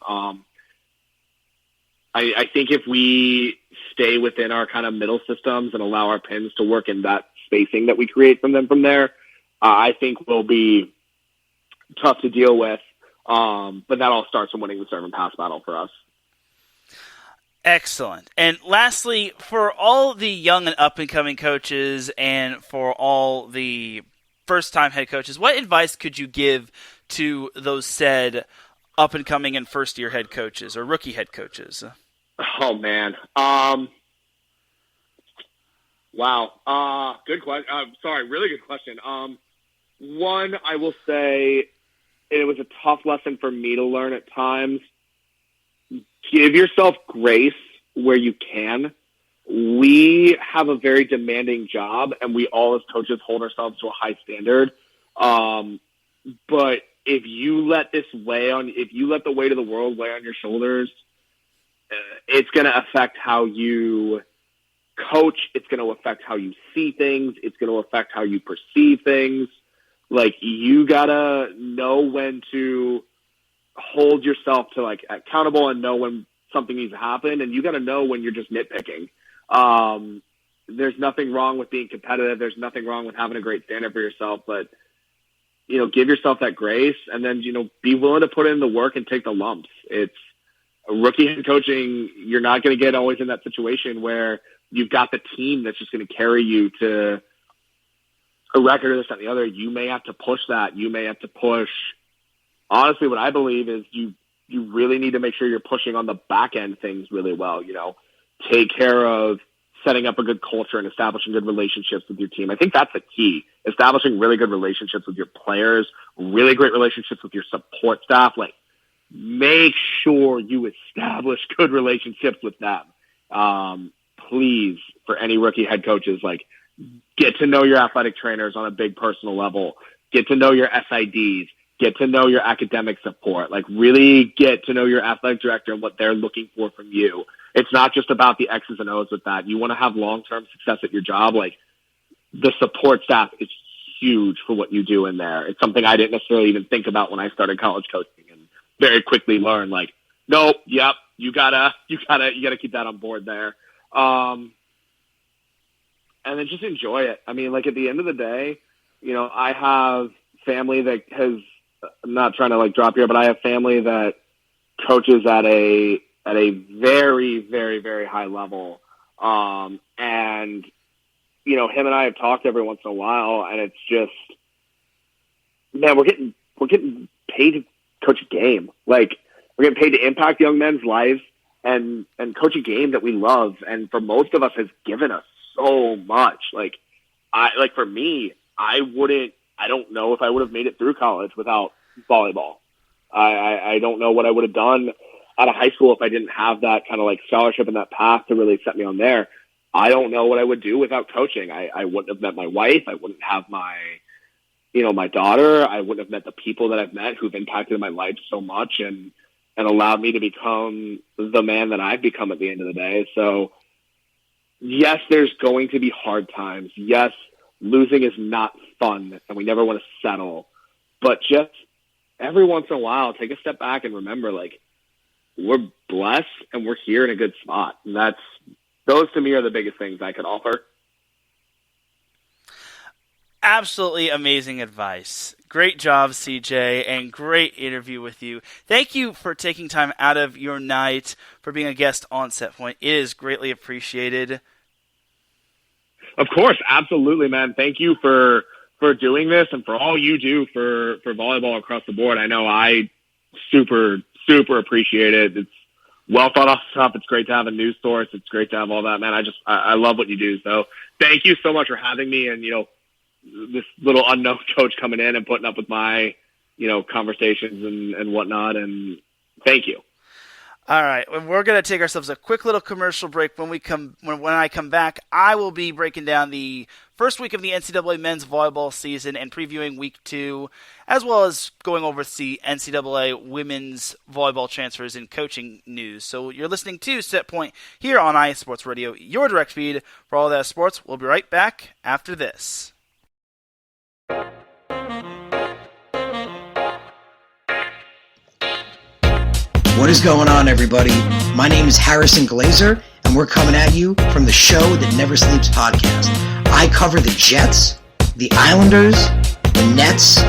I think if we stay within our kind of middle systems and allow our pins to work in that spacing that we create from them from there, I think we'll be tough to deal with. But that all starts from winning the serve and pass battle for us. Excellent. And lastly, for all the young and up-and-coming coaches and for all the first-time head coaches, what advice could you give to those said up-and-coming and first-year head coaches or rookie head coaches? Oh, man. Wow. Good question. Really good question. One, I will say it was a tough lesson for me to learn at times. Give yourself grace where you can. We have a very demanding job, and we all as coaches hold ourselves to a high standard. But if you let the weight of the world weigh on your shoulders, it's going to affect how you coach. It's going to affect how you see things. It's going to affect how you perceive things. Like, you got to know when to hold yourself to accountable and know when something needs to happen. And you got to know when you're just nitpicking. There's nothing wrong with being competitive. There's nothing wrong with having a great standard for yourself, but give yourself that grace and then, be willing to put in the work and take the lumps. It's rookie head coaching. You're not going to get always in that situation where you've got the team that's just going to carry you to a record or this, that, and the other. You may have to push that. You may have to push. Honestly, what I believe is you really need to make sure you're pushing on the back end things really well. Take care of setting up a good culture and establishing good relationships with your team. I think that's the key. Establishing really good relationships with your players, really great relationships with your support staff. Make sure you establish good relationships with them. Please, for any rookie head coaches, get to know your athletic trainers on a big personal level. Get to know your SIDs. Get to know your academic support. Really get to know your athletic director and what they're looking for from you. It's not just about the X's and O's with that. You want to have long-term success at your job. The support staff is huge for what you do in there. It's something I didn't necessarily even think about when I started college coaching, and very quickly learned nope, yep, you gotta keep that on board there. And then just enjoy it. I mean, at the end of the day, I have family that has, I'm not trying to drop here, but I have family that coaches at a very, very, very high level. And, him and I have talked every once in a while, and it's just, man, we're getting paid to coach a game. We're getting paid to impact young men's lives and coach a game that we love. And for most of us has given us so much. For me, I don't know if I would have made it through college without volleyball. I don't know what I would have done out of high school if I didn't have that kind of scholarship and that path to really set me on there. I don't know what I would do without coaching. I wouldn't have met my wife. I wouldn't have my daughter. I wouldn't have met the people that I've met who've impacted my life so much and allowed me to become the man that I've become at the end of the day. So yes, there's going to be hard times. Yes, losing is not fun and we never want to settle, but just every once in a while, take a step back and remember, we're blessed and we're here in a good spot. And those to me are the biggest things I could offer. Absolutely amazing advice. Great job, CJ, and great interview with you. Thank you for taking time out of your night for being a guest on Set Point. It is greatly appreciated. Of course, absolutely, man. Thank you for doing this and for all you do for volleyball across the board. I know I super appreciate it. It's well thought out stuff. It's great to have a news source. It's great to have all that, man. I love what you do. So thank you so much for having me, and this little unknown coach coming in and putting up with my conversations and whatnot. And thank you. All right, we're going to take ourselves a quick little commercial break. When I come back, I will be breaking down the first week of the NCAA men's volleyball season and previewing week 2, as well as going over the NCAA women's volleyball transfers and coaching news. So you're listening to Set Point here on IE Sports Radio, your direct feed for all that sports. We'll be right back after this. What is going on, everybody? My name is Harrison Glazer, and we're coming at you from the Show That Never Sleeps podcast. I cover the Jets, the Islanders, the Nets,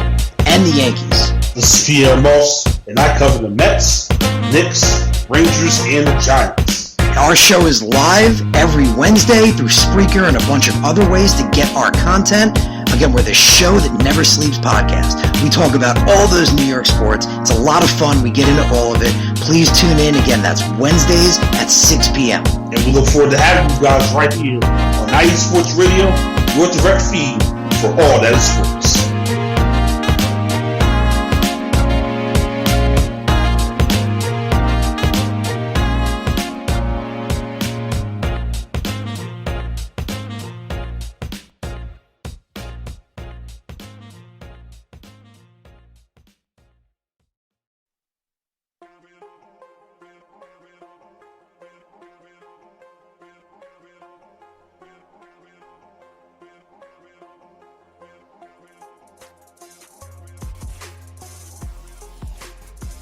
and the Yankees. This is Pierre Moss, and I cover the Mets, Knicks, Rangers, and the Giants. Our show is live every Wednesday through Spreaker and a bunch of other ways to get our content. Again, we're the Show That Never Sleeps podcast. We talk about all those New York sports. It's a lot of fun. We get into all of it. Please tune in. Again, that's Wednesdays at 6 p.m. And we look forward to having you guys right here on IE Sports Radio, your direct feed for all that is sports.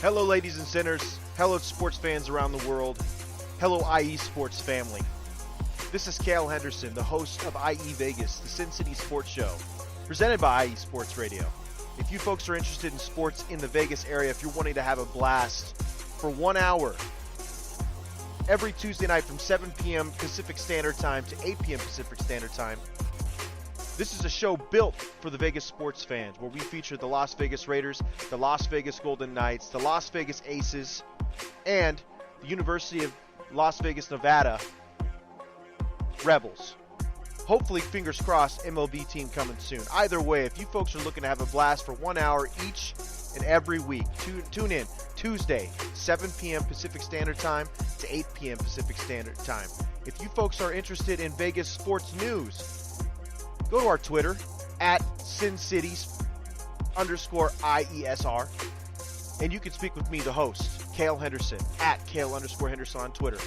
Hello, ladies and sinners. Hello, sports fans around the world. Hello, IE Sports family. This is Cale Henderson, the host of IE Vegas, the Sin City Sports Show, presented by IE Sports Radio. If you folks are interested in sports in the Vegas area, if you're wanting to have a blast for 1 hour, every Tuesday night from 7 p.m. Pacific Standard Time to 8 p.m. Pacific Standard Time, this is a show built for the Vegas sports fans, where we feature the Las Vegas Raiders, the Las Vegas Golden Knights, the Las Vegas Aces, and the University of Las Vegas, Nevada Rebels. Hopefully, fingers crossed, MLB team coming soon. Either way, if you folks are looking to have a blast for 1 hour each and every week, tune in Tuesday, 7 p.m. Pacific Standard Time to 8 p.m. Pacific Standard Time. If you folks are interested in Vegas sports news, go to our Twitter, at SinCities_IESR, and you can speak with me, the host, Cale Henderson, at Cale_Henderson on Twitter,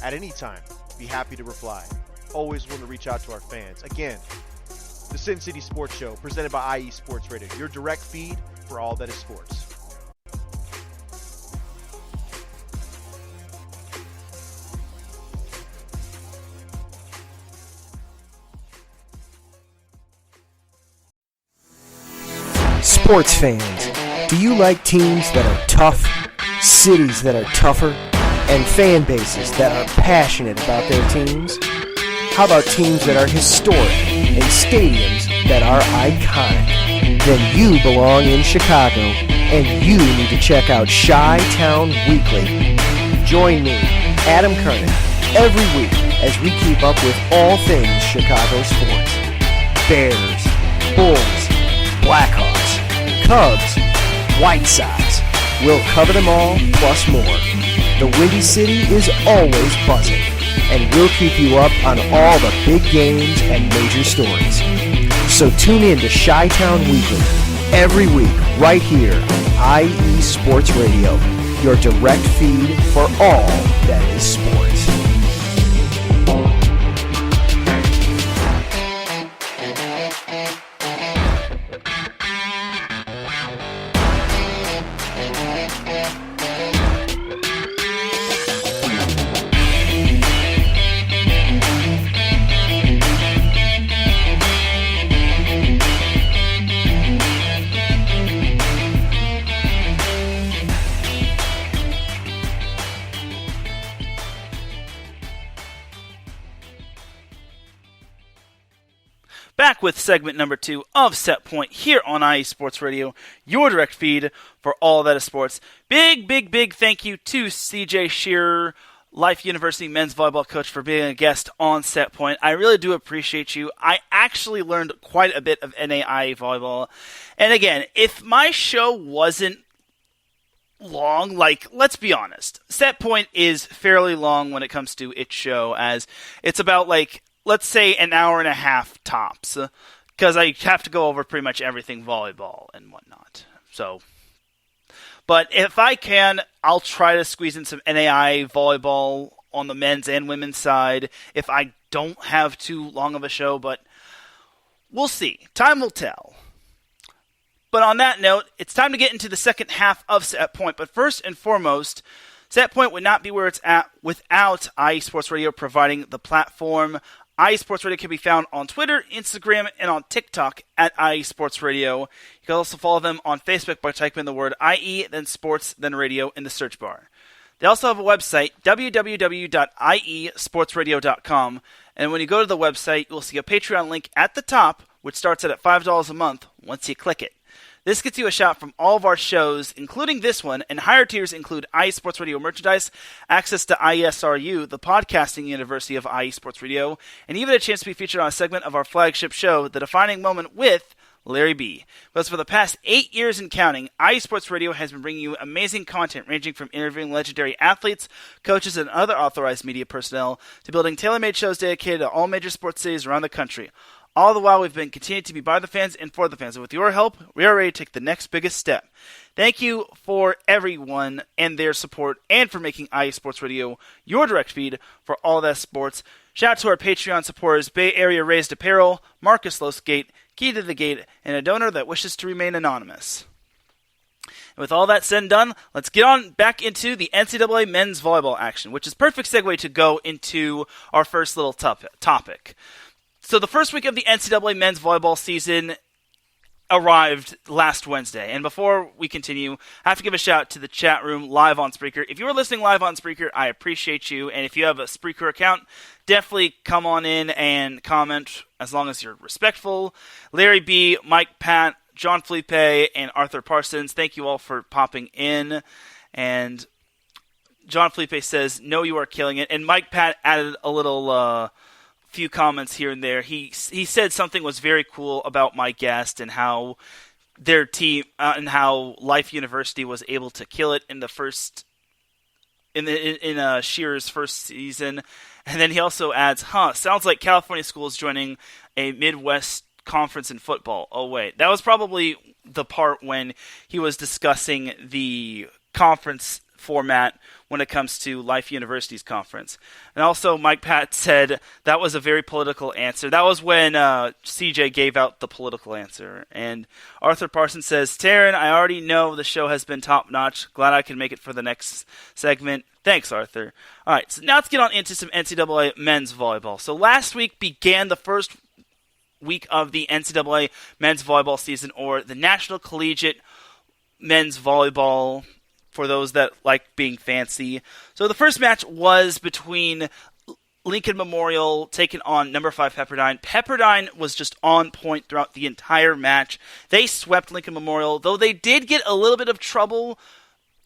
at any time. Be happy to reply. Always want to reach out to our fans. Again, the Sin City Sports Show, presented by IE Sports Radio, your direct feed for all that is sports. Sports fans, do you like teams that are tough, cities that are tougher, and fan bases that are passionate about their teams? How about teams that are historic and stadiums that are iconic? Then you belong in Chicago, and you need to check out Chi-Town Weekly. Join me, Adam Kernan, every week as we keep up with all things Chicago sports. Bears, Bulls, Blackhawks, Cubs, White Sox. We'll cover them all, plus more. The Windy City is always buzzing, and we'll keep you up on all the big games and major stories. So tune in to Chi-Town Weekly every week right here on IE Sports Radio, your direct feed for all that is sports. back with segment number 2 of Set Point here on IE Sports Radio, your direct feed for all that is sports. Big thank you to CJ Shearer, Life University men's volleyball coach, for being a guest on Set Point. I really do appreciate you. I actually learned quite a bit of NAIA volleyball. And again, if my show wasn't long, like, let's be honest, Set Point is fairly long when it comes to its show, as it's about, like, let's say an hour and a half tops, because I have to go over pretty much everything volleyball and whatnot. So, but if I can, I'll try to squeeze in some NAIA volleyball on the men's and women's side if I don't have too long of a show, but we'll see. Time will tell. But on that note, it's time to get into the second half of Set Point. But first and foremost, Set Point would not be where it's at without IE Sports Radio providing the platform. IE Sports Radio can be found on Twitter, Instagram, and on TikTok at IE Sports Radio. You can also follow them on Facebook by typing in the word IE, then Sports, then Radio in the search bar. They also have a website, www.iesportsradio.com. And when you go to the website, you'll see a Patreon link at the top, which starts at $5 a month once you click it. This gets you a shot from all of our shows, including this one, and higher tiers include IE Sports Radio merchandise, access to IESRU, the podcasting university of IE Sports Radio, and even a chance to be featured on a segment of our flagship show, The Defining Moment with Larry B. Because for the past 8 years and counting, IE Sports Radio has been bringing you amazing content ranging from interviewing legendary athletes, coaches, and other authorized media personnel to building tailor-made shows dedicated to all major sports cities around the country. All the while, we've been continuing to be by the fans and for the fans. And with your help, we are ready to take the next biggest step. Thank you for everyone and their support, and for making IE Sports Radio your direct feed for all that sports. Shout out to our Patreon supporters, Bay Area Raised Apparel, Marcus Losgate, Key to the Gate, and a donor that wishes to remain anonymous. And with all that said and done, let's get on back into the NCAA men's volleyball action, which is a perfect segue to go into our first little topic. So the first week of the NCAA men's volleyball season arrived last Wednesday. And before we continue, I have to give a shout out to the chat room live on Spreaker. If you are listening live on Spreaker, I appreciate you. And if you have a Spreaker account, definitely come on in and comment as long as you're respectful. Larry B., Mike Pat, John Felipe, and Arthur Parsons, thank you all for popping in. And John Felipe says, "No, you are killing it." And Mike Pat added a little few comments here and there. He said something was very cool about my guest and how their team and how Life University was able to kill it in the first in Shearer's first season. And then he also adds, sounds like California schools joining a Midwest conference in football. Oh wait, that was probably the part when he was discussing the conference format when it comes to Life University's conference. And also, Mike Pat said that was a very political answer. That was when CJ gave out the political answer. And Arthur Parsons says, "Teran, I already know the show has been top-notch. Glad I can make it for the next segment." Thanks, Arthur. All right, so now let's get on into some NCAA men's volleyball. So last week began the first week of the NCAA men's volleyball season, or the National Collegiate Men's Volleyball, for those that like being fancy. So the first match was between Lincoln Memorial taking on number 5 Pepperdine. Pepperdine was just on point throughout the entire match. They swept Lincoln Memorial, though they did get a little bit of trouble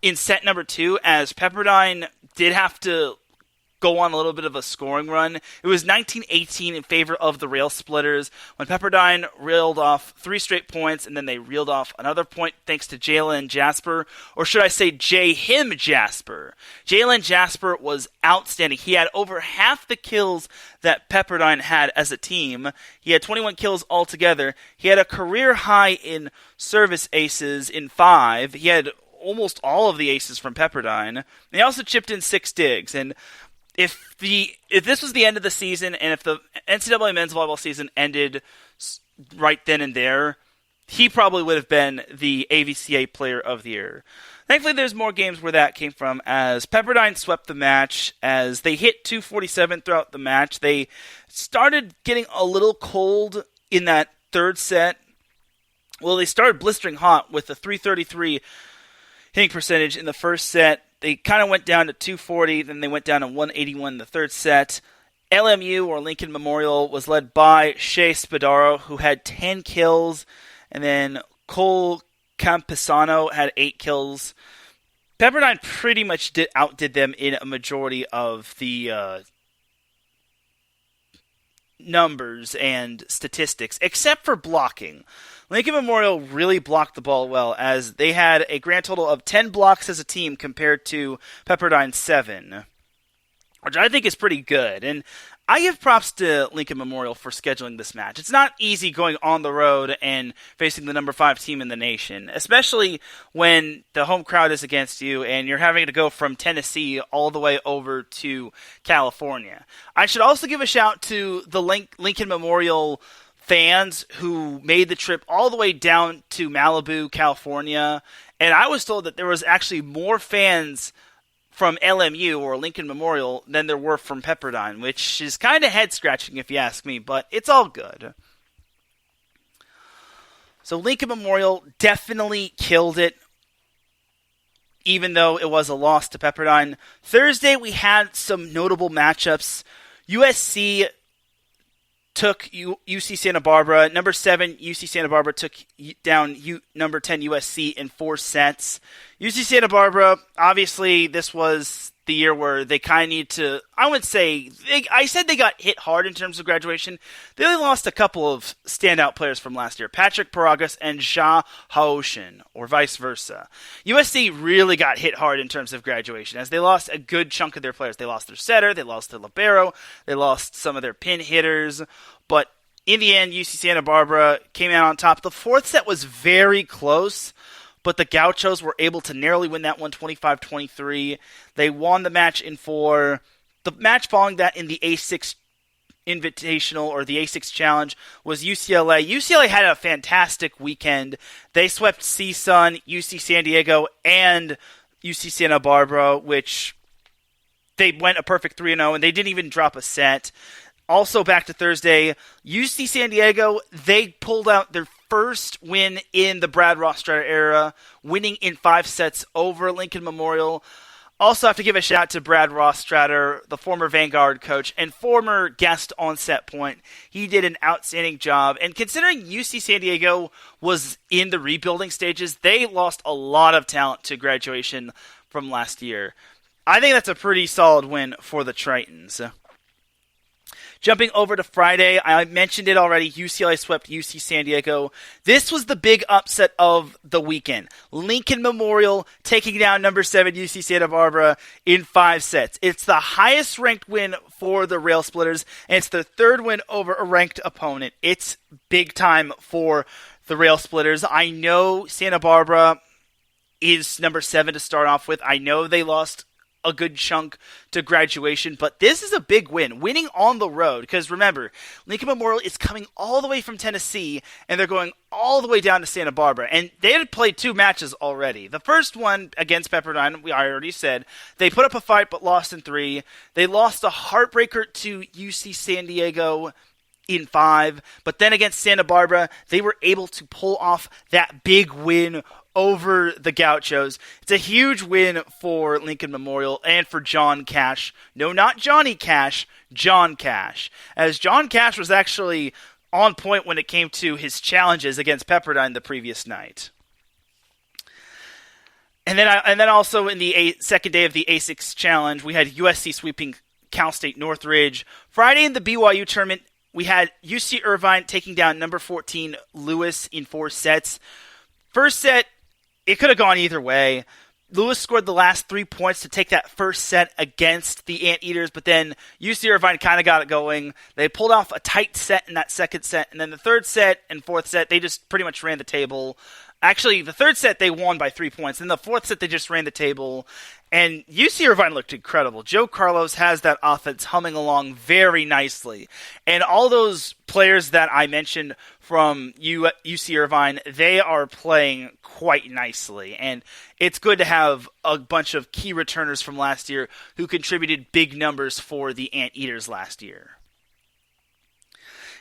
in set number 2, as Pepperdine did have to go on a little bit of a scoring run. It was 19-18 in favor of the Rail Splitters when Pepperdine reeled off 3 straight points, and then they reeled off another point thanks to Jalen Jasper, or should I say J-Him Jasper. Jalen Jasper was outstanding. He had over half the kills that Pepperdine had as a team. He had 21 kills altogether. He had a career high in service aces in 5. He had almost all of the aces from Pepperdine. He also chipped in 6 digs, and if this was the end of the season, and if the NCAA men's volleyball season ended right then and there, he probably would have been the AVCA Player of the Year. Thankfully, there's more games where that came from, as Pepperdine swept the match, as they hit 247 throughout the match. They started getting a little cold in that third set. Well, they started blistering hot with a 333 hitting percentage in the first set. They kind of went down to 240, then they went down to 181 in the third set. LMU, or Lincoln Memorial, was led by Shea Spadaro, who had 10 kills, and then Cole Campisano had 8 kills. Pepperdine pretty much outdid them in a majority of the numbers and statistics, except for blocking. Lincoln Memorial really blocked the ball well, as they had a grand total of 10 blocks as a team compared to Pepperdine's 7. Which I think is pretty good. And I give props to Lincoln Memorial for scheduling this match. It's not easy going on the road and facing the number 5 team in the nation, especially when the home crowd is against you and you're having to go from Tennessee all the way over to California. I should also give a shout to the Lincoln Memorial fans who made the trip all the way down to Malibu, California. And I was told that there was actually more fans from LMU, or Lincoln Memorial, than there were from Pepperdine, which is kind of head-scratching if you ask me, but it's all good. So Lincoln Memorial definitely killed it, even though it was a loss to Pepperdine. Thursday, we had some notable matchups. USC took UC Santa Barbara. Number 7, UC Santa Barbara took down number 10 USC in 4 sets. UC Santa Barbara, obviously, this was the year where they kind of need to, I would say, I said they got hit hard in terms of graduation. They only lost a couple of standout players from last year, Patrick Paragas and Jia Haoshin, or vice versa. USC really got hit hard in terms of graduation, as they lost a good chunk of their players. They lost their setter, they lost their libero, they lost some of their pin hitters, but in the end, UC Santa Barbara came out on top. The 4th set was very close, but the Gauchos were able to narrowly win that one 25-23. They won the match in 4. The match following that in the A6 Invitational, or the A6 Challenge, was UCLA. UCLA had a fantastic weekend. They swept CSUN, UC San Diego, and UC Santa Barbara, which they went a perfect 3-0, and they didn't even drop a set. Also, back to Thursday, UC San Diego, they pulled out their first win in the Brad Rostratter era, winning in 5 sets over Lincoln Memorial. Also have to give a shout out to Brad Rostratter, the former Vanguard coach and former guest on Set Point. He did an outstanding job. And considering UC San Diego was in the rebuilding stages, they lost a lot of talent to graduation from last year. I think that's a pretty solid win for the Tritons. Jumping over to Friday, I mentioned it already, UCLA swept UC San Diego. This was the big upset of the weekend. Lincoln Memorial taking down number 7 UC Santa Barbara in 5 sets. It's the highest ranked win for the Rail Splitters, and it's their 3rd win over a ranked opponent. It's big time for the Rail Splitters. I know Santa Barbara is number 7 to start off with. I know they lost a good chunk to graduation, but this is a big win. Winning on the road, because remember, Lincoln Memorial is coming all the way from Tennessee, and they're going all the way down to Santa Barbara, and they had played 2 matches already. The first one against Pepperdine, I already said, they put up a fight but lost in 3. They lost a heartbreaker to UC San Diego in 5, but then against Santa Barbara, they were able to pull off that big win over the Gauchos. It's a huge win for Lincoln Memorial and for John Cash. No, not Johnny Cash, John Cash. As John Cash was actually on point when it came to his challenges against Pepperdine the previous night. And then also in the second day of the A6 Challenge, we had USC sweeping Cal State Northridge. Friday in the BYU tournament, we had UC Irvine taking down number 14 Lewis in 4 sets. First set, it could have gone either way. Lewis scored the last 3 points to take that first set against the Anteaters, but then UC Irvine kind of got it going. They pulled off a tight set in that second set, and then the third set and fourth set, they just pretty much ran the table. Actually, the third set, they won by 3 points. In the fourth set, they just ran the table. And UC Irvine looked incredible. Joe Carlos has that offense humming along very nicely. And all those players that I mentioned from UC Irvine, they are playing quite nicely. And it's good to have a bunch of key returners from last year who contributed big numbers for the Anteaters last year.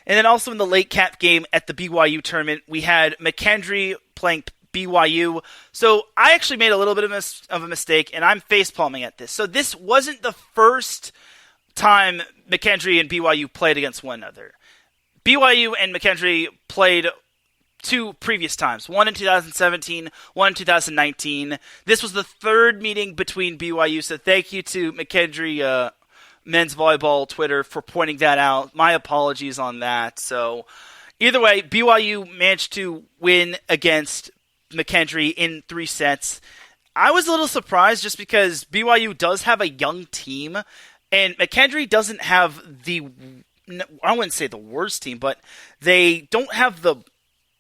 And then also in the late cap game at the BYU tournament, we had McKendree playing BYU. So I actually made a little bit of a mistake, and I'm facepalming at this. So this wasn't the first time McKendree and BYU played against one another. BYU and McKendree played 2 previous times, one in 2017, one in 2019. This was the 3rd meeting between BYU, so thank you to McKendree men's volleyball Twitter for pointing that out. My apologies on that. So either way, BYU managed to win against McKendree in 3 sets. I was a little surprised just because BYU does have a young team, and McKendree doesn't have I wouldn't say the worst team, but they don't have the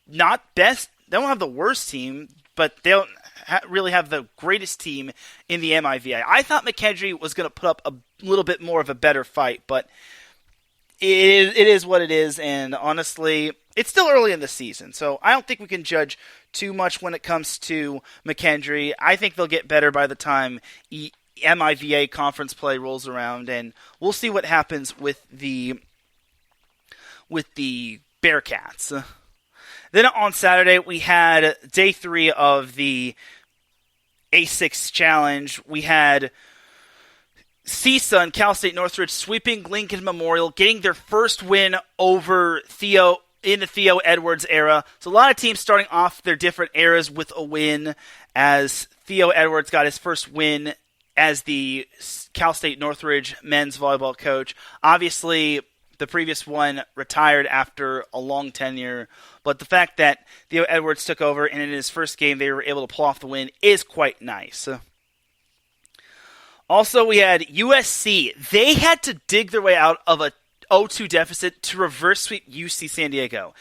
they don't have the worst team, but they don't really have the greatest team in the MIVA. I thought McKendree was going to put up a little bit more of a better fight, but it is what it is, and honestly, it's still early in the season, so I don't think we can judge too much when it comes to McKendree. I think they'll get better by the time MIVA conference play rolls around, and we'll see what happens with the Bearcats. Then on Saturday, we had day 3 of the A6 Challenge. We had CISA and Cal State Northridge sweeping Lincoln Memorial, getting their first win over Theo in the Theo Edwards era. So a lot of teams starting off their different eras with a win, as Theo Edwards got his first win as the Cal State Northridge men's volleyball coach. Obviously, the previous one retired after a long tenure, but the fact that Theo Edwards took over and in his first game they were able to pull off the win is quite nice. Also, we had USC. They had to dig their way out of a 0-2 deficit to reverse sweep UC San Diego.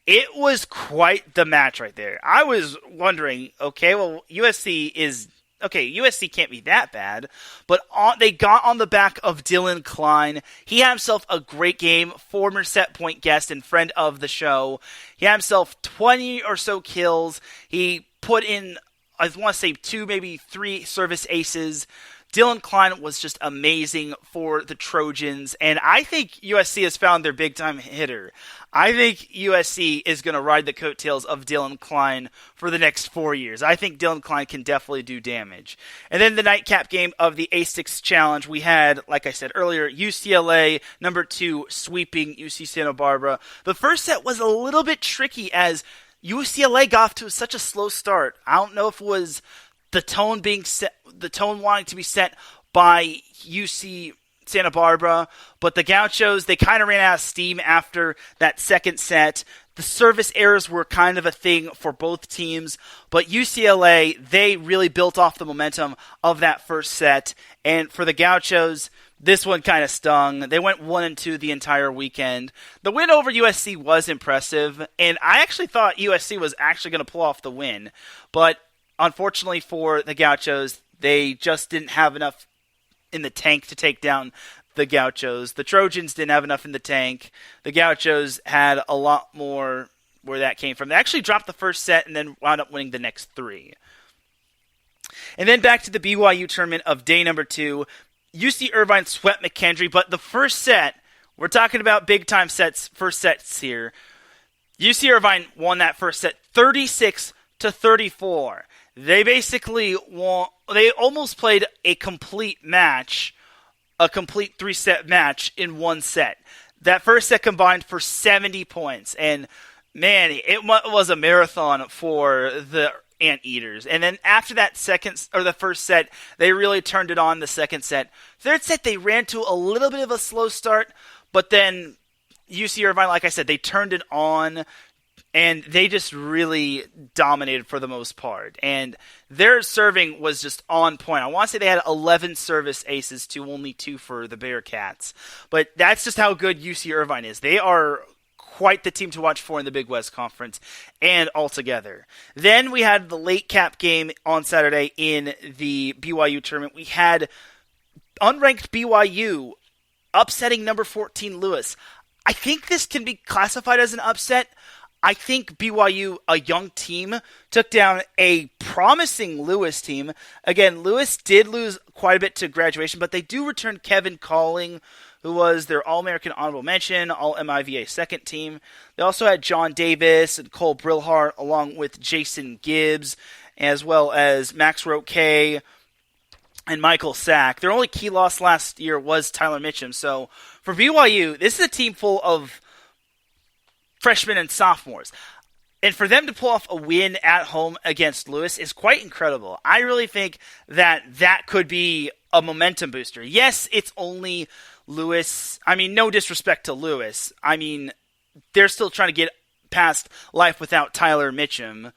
It was quite the match right there. I was wondering, USC can't be that bad, but they got on the back of Dylan Klein. He had himself a great game, former set point guest and friend of the show. He had himself 20 or so kills. He put in, I want to say 2, maybe 3 service aces. Dylan Klein was just amazing for the Trojans, and I think USC has found their big-time hitter. I think USC is going to ride the coattails of Dylan Klein for the next 4 years. I think Dylan Klein can definitely do damage. And then the nightcap game of the A6 Challenge, we had, like I said earlier, UCLA, number 2, sweeping UC Santa Barbara. The first set was a little bit tricky as UCLA got off to such a slow start. I don't know if it was the tone wanting to be set by UC Santa Barbara, but the Gauchos, they kind of ran out of steam after that second set. The service errors were kind of a thing for both teams, but UCLA, they really built off the momentum of that first set, and for the Gauchos, this one kind of stung. They went 1-2 the entire weekend. The win over USC was impressive, and I actually thought USC was actually going to pull off the win, but unfortunately for the Gauchos, they just didn't have enough in the tank to take down the Gauchos. The Trojans didn't have enough in the tank. The Gauchos had a lot more where that came from. They actually dropped the first set and then wound up winning the next 3. And then back to the BYU tournament of day number 2. UC Irvine swept McKendree, but the first set, we're talking about big-time sets, first sets here. UC Irvine won that first set 36-34. They basically they almost played a complete match, a complete 3-set match in one set. That first set combined for 70 points, and man, it was a marathon for the Anteaters. And then after that the first set, they really turned it on the second set. Third set, they ran to a little bit of a slow start, but then UC Irvine, like I said, they turned it on, and they just really dominated for the most part. And their serving was just on point. I want to say they had 11 service aces to only 2 for the Bearcats. But that's just how good UC Irvine is. They are quite the team to watch for in the Big West Conference and altogether. Then we had the late cap game on Saturday in the BYU tournament. We had unranked BYU upsetting number 14 Lewis. I think this can be classified as an upset. I think BYU, a young team, took down a promising Lewis team. Again, Lewis did lose quite a bit to graduation, but they do return Kevin Calling, who was their All-American honorable mention, All-MIVA second team. They also had John Davis and Cole Brilhart, along with Jason Gibbs, as well as Max Roque and Michael Sack. Their only key loss last year was Tyler Mitchum. So for BYU, this is a team full of freshmen and sophomores. And for them to pull off a win at home against Lewis is quite incredible. I really think that could be a momentum booster. Yes, it's only Lewis. I mean, no disrespect to Lewis. I mean, they're still trying to get past life without Tyler Mitchum.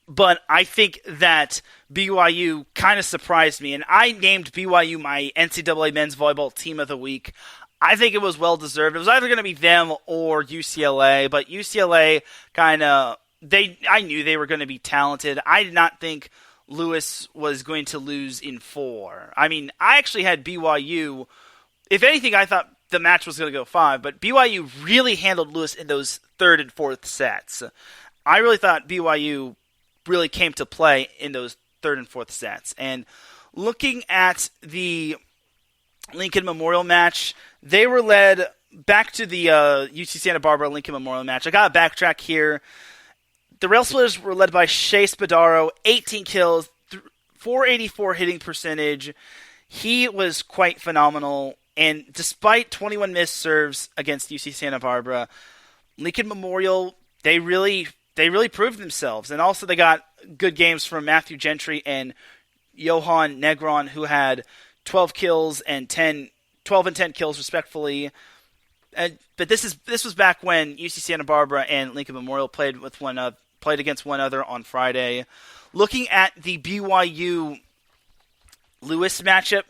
But I think that BYU kind of surprised me. And I named BYU my NCAA men's volleyball team of the week. I think it was well-deserved. It was either going to be them or UCLA. But UCLA I knew they were going to be talented. I did not think Lewis was going to lose in 4. I mean, I actually had BYU. If anything, I thought the match was going to go 5. But BYU really handled Lewis in those 3rd and 4th sets. I really thought BYU really came to play in those 3rd and 4th sets. And looking at the Lincoln Memorial match, they were led back to the UC Santa Barbara Lincoln Memorial match. I got to backtrack here. The Rail Splitters were led by Shea Spadaro, 18 kills, 484 hitting percentage. He was quite phenomenal. And despite 21 missed serves against UC Santa Barbara, Lincoln Memorial, they really proved themselves. And also they got good games from Matthew Gentry and Johan Negron, who had 12 and 10 kills respectively. But this was back when UC Santa Barbara and Lincoln Memorial played against one another on Friday. Looking at the BYU Lewis matchup,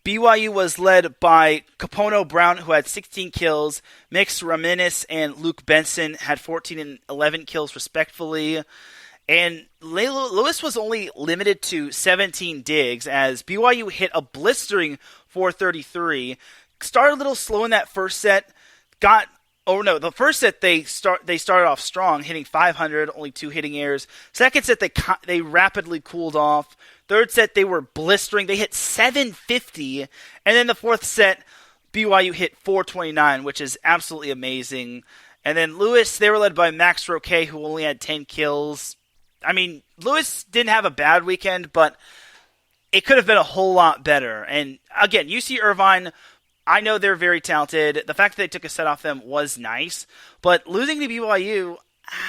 BYU was led by Capono Brown, who had 16 kills. Mix Raminis and Luke Benson had 14 and 11 kills respectively. And Lewis was only limited to 17 digs as BYU hit a blistering 433. Started a little slow in that first set. The first set they started off strong, hitting 500, only 2 hitting errors. Second set they rapidly cooled off. Third set they were blistering. They hit 750, and then the fourth set BYU hit 429, which is absolutely amazing. And then Lewis, they were led by Max Roque, who only had 10 kills. I mean, Lewis didn't have a bad weekend, but it could have been a whole lot better. And again, UC Irvine, I know they're very talented. The fact that they took a set off them was nice, but losing to BYU,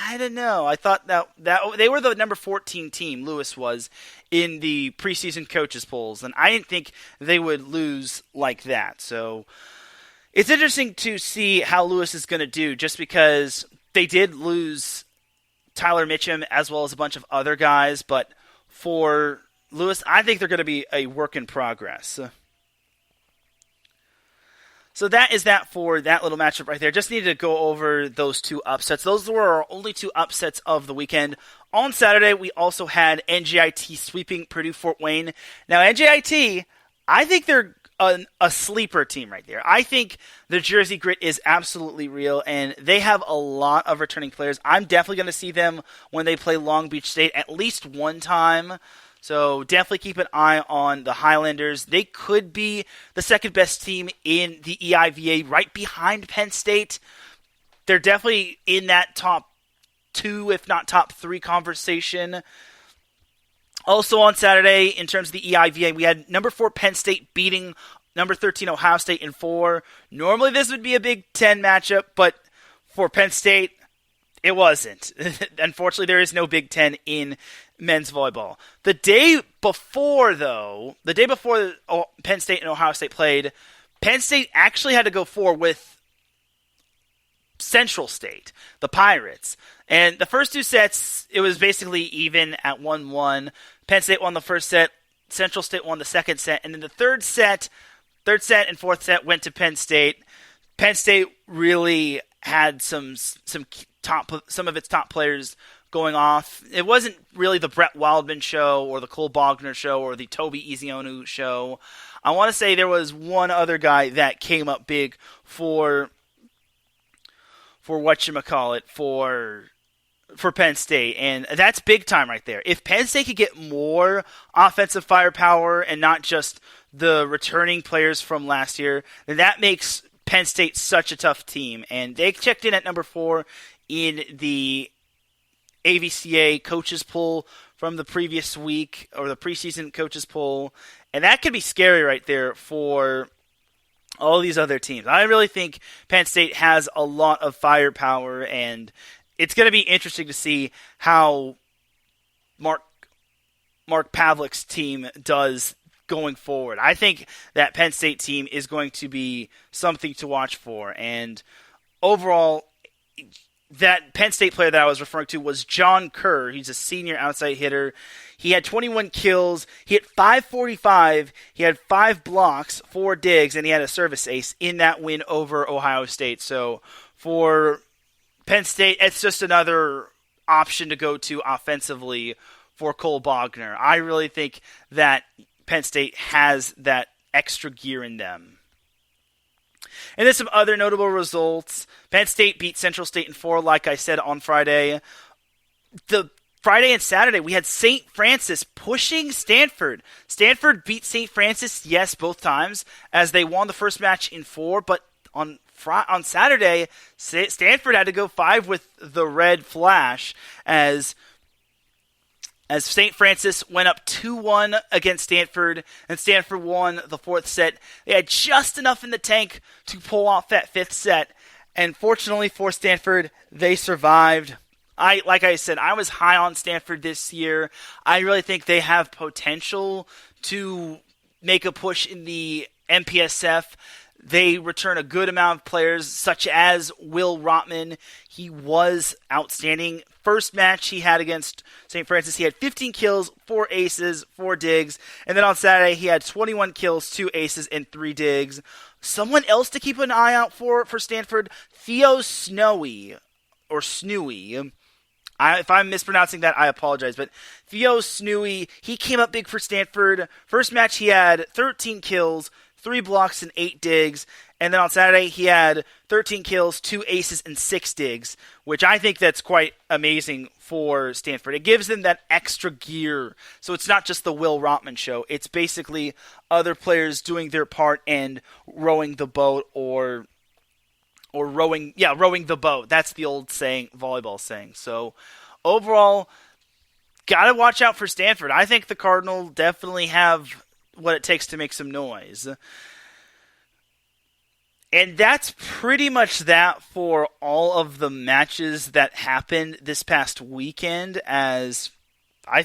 I don't know. I thought that they were the number 14 team, Lewis was, in the preseason coaches polls, and I didn't think they would lose like that. So it's interesting to see how Lewis is going to do, just because they did lose Tyler Mitchum as well as a bunch of other guys, but for Lewis, I think they're going to be a work in progress. So that is that for that little matchup right there. Just needed to go over those 2 upsets. Those were our only 2 upsets of the weekend. On Saturday, we also had NJIT sweeping Purdue-Fort Wayne. Now, NJIT, I think they're a sleeper team right there. I think the Jersey Grit is absolutely real, and they have a lot of returning players. I'm definitely going to see them when they play Long Beach State at least one time. So definitely keep an eye on the Highlanders. They could be the second best team in the EIVA, right behind Penn State. They're definitely in that top 2, if not top 3 conversation. Also on Saturday, in terms of the EIVA, we had number 4 Penn State beating number 13 Ohio State in 4. Normally this would be a Big Ten matchup, but for Penn State, it wasn't. Unfortunately, there is no Big Ten in men's volleyball. The day before Penn State and Ohio State played, Penn State actually had to go 4 with Central State, the Pirates. And the first 2 sets, it was basically even at 1-1. Penn State won the first set, Central State won the second set, and then the third set and fourth set went to Penn State. Penn State really had some of its top players going off. It wasn't really the Brett Wildman show or the Cole Bogner show or the Toby Ezeonu show. I want to say there was one other guy that came up big for Penn State, and that's big time right there. If Penn State could get more offensive firepower and not just the returning players from last year, then that makes Penn State such a tough team. And they checked in at number 4 in the AVCA coaches poll from the previous week, or the preseason coaches poll, and that could be scary right there for all these other teams. I really think Penn State has a lot of firepower, and it's going to be interesting to see how Mark Pavlik's team does going forward. I think that Penn State team is going to be something to watch for, and overall, that Penn State player that I was referring to was John Kerr. He's a senior outside hitter. He had 21 kills. He hit .545. He had 5 blocks, 4 digs, and he had a service ace in that win over Ohio State. So for Penn State, it's just another option to go to offensively for Cole Bogner. I really think that Penn State has that extra gear in them. And then some other notable results. Penn State beat Central State in 4, like I said, on Friday. The Friday and Saturday, we had St. Francis pushing Stanford. Stanford beat St. Francis, yes, both times, as they won the first match in 4. But on Saturday, Stanford had to go 5 with the red flash as St. Francis went up 2-1 against Stanford, and Stanford won the 4th set. They had just enough in the tank to pull off that 5th set, and fortunately for Stanford, they survived. Like I said, I was high on Stanford this year. I really think they have potential to make a push in the MPSF. They return a good amount of players, such as Will Rotman. He was outstanding. First match he had against St. Francis, he had 15 kills, 4 aces, 4 digs. And then on Saturday, he had 21 kills, 2 aces, and 3 digs. Someone else to keep an eye out for Stanford, Theo Snowy, or Snewy. If I'm mispronouncing that, I apologize. But Theo Snewy, he came up big for Stanford. First match, he had 13 kills, 3 blocks, and 8 digs. And then on Saturday, he had 13 kills, 2 aces, and 6 digs, which I think that's quite amazing for Stanford. It gives them that extra gear. So it's not just the Will Rotman show. It's basically other players doing their part and rowing the boat or rowing the boat. That's the old saying, volleyball saying. So overall, got to watch out for Stanford. I think the Cardinals definitely have what it takes to make some noise. And that's pretty much that for all of the matches that happened this past weekend, as I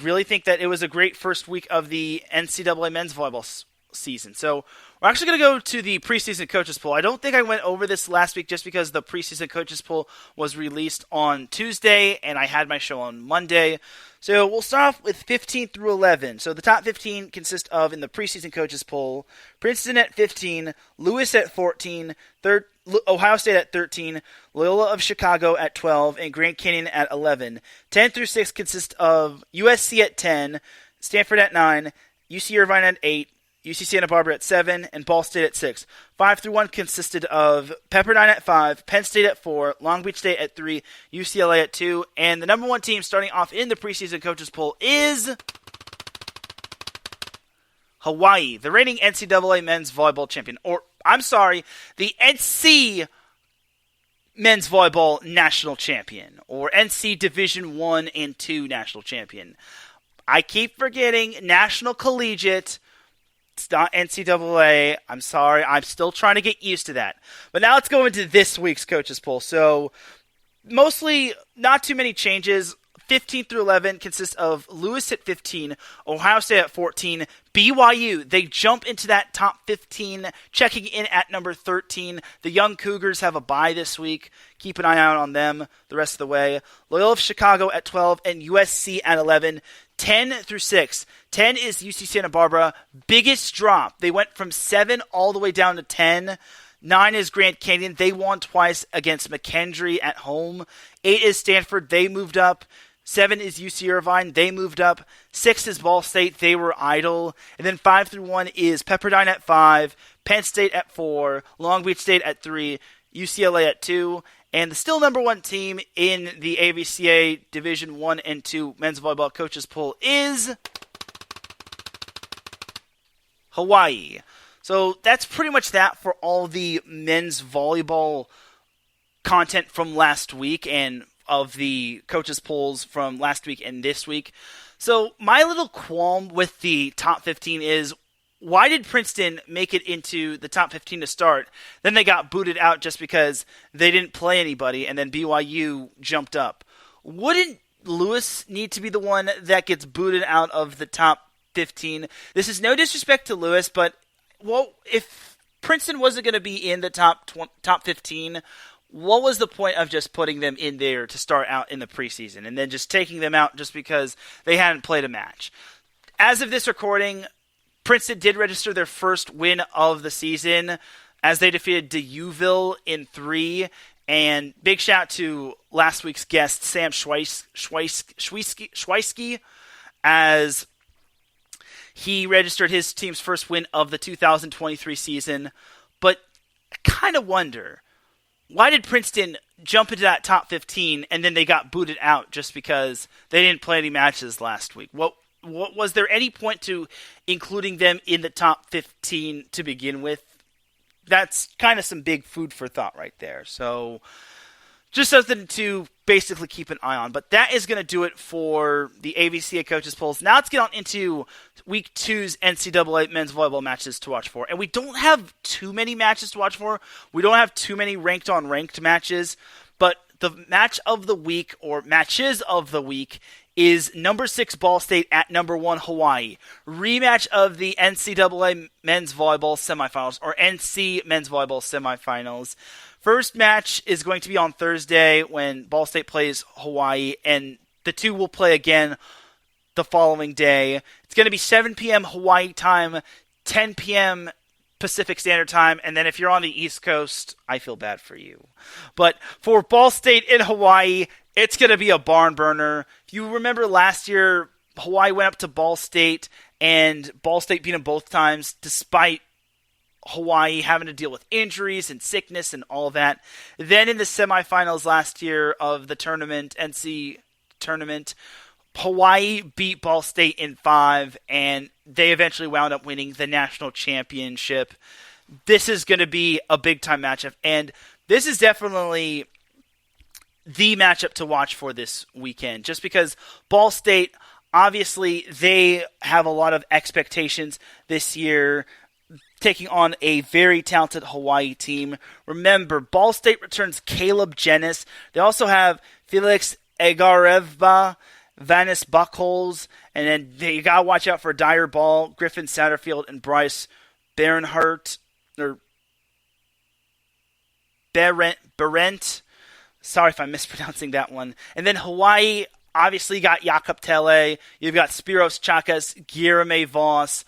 really think that it was a great first week of the NCAA men's volleyball season. So we're actually going to go to the preseason coaches poll. I don't think I went over this last week just because the preseason coaches poll was released on Tuesday and I had my show on Monday. So we'll start off with 15 through 11. So the top 15 consist of, in the preseason coaches poll, Princeton at 15, Lewis at 14, Ohio State at 13, Loyola of Chicago at 12, and Grand Canyon at 11. 10 through 6 consist of USC at 10, Stanford at 9, UC Irvine at 8, UC Santa Barbara at 7, and Ball State at 6. 5 through 1 consisted of Pepperdine at 5, Penn State at 4, Long Beach State at 3, UCLA at 2, and the number 1 team starting off in the preseason coaches poll is Hawaii, the reigning NCAA men's volleyball champion. The NC men's volleyball national champion, or NC Division 1 and 2 national champion. I keep forgetting National Collegiate. It's not NCAA. I'm sorry. I'm still trying to get used to that. But now let's go into this week's coaches poll. So, mostly not too many changes. 15 through 11 consists of Lewis at 15, Ohio State at 14, BYU. They jump into that top 15, checking in at number 13. The young Cougars have a bye this week. Keep an eye out on them the rest of the way. Loyola of Chicago at 12 and USC at 11. 10 through 6. 10 is UC Santa Barbara. Biggest drop. They went from 7 all the way down to 10. 9 is Grand Canyon. They won twice against McKendree at home. 8 is Stanford. They moved up. 7 is UC Irvine. They moved up. 6 is Ball State. They were idle. And then 5 through 1 is Pepperdine at 5, Penn State at 4, Long Beach State at 3, UCLA at 2. And the still number 1 team in the AVCA Division 1 and 2 men's volleyball coaches poll is Hawaii. So that's pretty much that for all the men's volleyball content from last week and of the coaches' polls from last week and this week. So my little qualm with the top 15 is, why did Princeton make it into the top 15 to start? Then they got booted out just because they didn't play anybody, and then BYU jumped up. Wouldn't Lewis need to be the one that gets booted out of the top 15? This is no disrespect to Lewis, but if Princeton wasn't going to be in the top 15, what was the point of just putting them in there to start out in the preseason and then just taking them out just because they hadn't played a match? As of this recording, Princeton did register their first win of the season as they defeated DeUville in 3. And big shout to last week's guest, Sam Schweisky, as he registered his team's first win of the 2023 season. But I kind of wonder, why did Princeton jump into that top 15 and then they got booted out just because they didn't play any matches last week? What was there any point to including them in the top 15 to begin with? That's kind of some big food for thought right there. So just something to basically keep an eye on. But that is going to do it for the AVCA coaches polls. Now let's get on into Week 2's NCAA men's volleyball matches to watch for. And we don't have too many matches to watch for. We don't have too many ranked-on-ranked matches. But the match of the week, or matches of the week, is number 6 Ball State at number 1 Hawaii. Rematch of the NCAA men's volleyball semifinals, or NC men's volleyball semifinals. First match is going to be on Thursday when Ball State plays Hawaii, and the two will play again the following day. It's going to be 7 p.m. Hawaii time, 10 p.m. Pacific Standard Time, and then if you're on the East Coast, I feel bad for you. But for Ball State in Hawaii, it's going to be a barn burner. If you remember last year, Hawaii went up to Ball State, and Ball State beat them both times, despite Hawaii having to deal with injuries and sickness and all that. Then in the semifinals last year of the tournament, NC tournament, Hawaii beat Ball State in 5, and they eventually wound up winning the national championship. This is going to be a big-time matchup, and this is definitely the matchup to watch for this weekend, just because Ball State, obviously, they have a lot of expectations this year, taking on a very talented Hawaii team. Remember, Ball State returns Caleb Jennis. They also have Felix Agareva, Vanis Buckholes, and then you got to watch out for Dyer Ball, Griffin Satterfield, and Bryce Berendt. Sorry if I'm mispronouncing that one. And then Hawaii, obviously, got Jakob Tele. You've got Spiros Chakas, Guillerme Voss,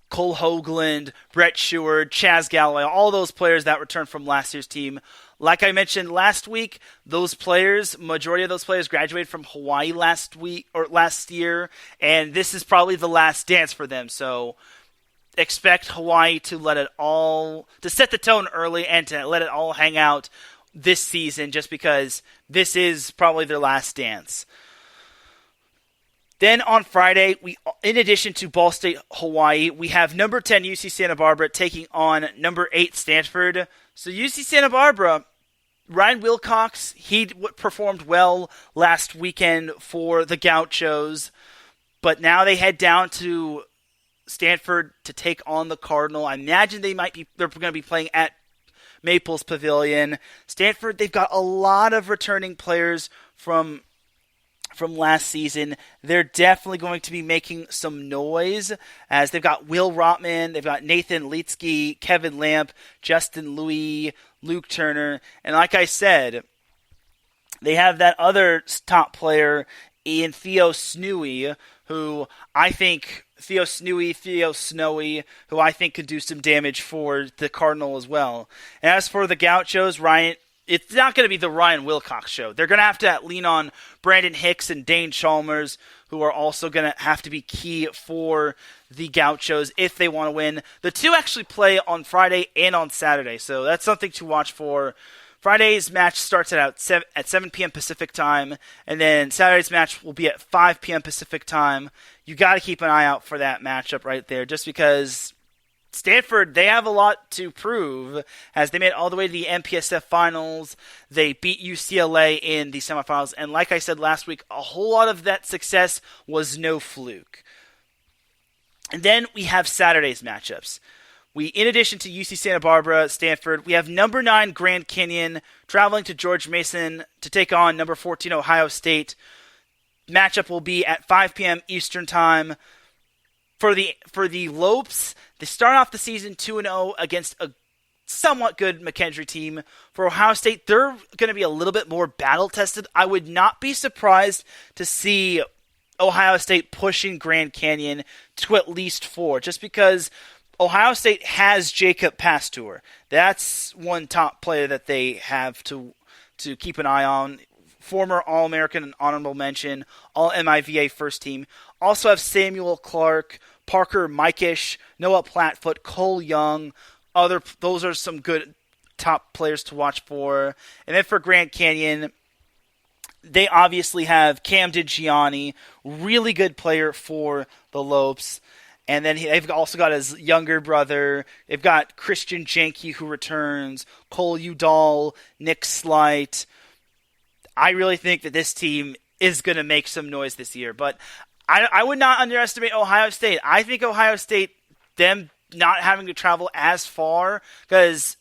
Cole Hoagland, Brett Shearer, Chaz Galloway, all those players that returned from last year's team. Like I mentioned last week, those players, majority of those players graduated from Hawaii last year, and this is probably the last dance for them. So expect Hawaii to set the tone early and to let it all hang out this season, just because this is probably their last dance. Then on Friday, in addition to Ball State Hawaii, we have number 10 UC Santa Barbara taking on number 8 Stanford. So UC Santa Barbara, Ryan Wilcox, he performed well last weekend for the Gauchos, but now they head down to Stanford to take on the Cardinal. I imagine they're going to be playing at Maples Pavilion. Stanford, they've got a lot of returning players from last season. They're definitely going to be making some noise, as they've got Will Rotman, they've got Nathan Litsky, Kevin Lamp, Justin Louis, Luke Turner, and like I said, they have that other top player in Theo Snowy, who I think Theo Snowy, who I think could do some damage for the Cardinal as well. And as for the Gauchos, it's not going to be the Ryan Wilcox show. They're going to have to lean on Brandon Hicks and Dane Chalmers, who are also going to have to be key for the Gauchos if they want to win. The two actually play on Friday and on Saturday, so that's something to watch for. Friday's match starts at 7 p.m. Pacific time, and then Saturday's match will be at 5 p.m. Pacific time. You got to keep an eye out for that matchup right there, just because Stanford, they have a lot to prove as they made it all the way to the MPSF finals. They beat UCLA in the semifinals. And like I said last week, a whole lot of that success was no fluke. And then we have Saturday's matchups. In addition to UC Santa Barbara, Stanford, we have number 9 Grand Canyon traveling to George Mason to take on number 14 Ohio State. Matchup will be at 5 p.m. Eastern Time. For the Lopes, they start off the season 2-0 against a somewhat good McKendree team. For Ohio State, they're going to be a little bit more battle-tested. I would not be surprised to see Ohio State pushing Grand Canyon to at least 4, just because Ohio State has Jacob Pasteur. That's one top player that they have to keep an eye on. Former All-American and honorable mention, All-MIVA first team. Also have Samuel Clark, Parker Mikish, Noah Platfoot, Cole Young. Those are some good top players to watch for. And then for Grand Canyon, they obviously have Cam DiGianni, really good player for the Lopes. And then they've also got his younger brother. They've got Christian Janke, who returns, Cole Udall, Nick Slight. I really think that this team is going to make some noise this year. But I would not underestimate Ohio State. I think Ohio State, them not having to travel as far, because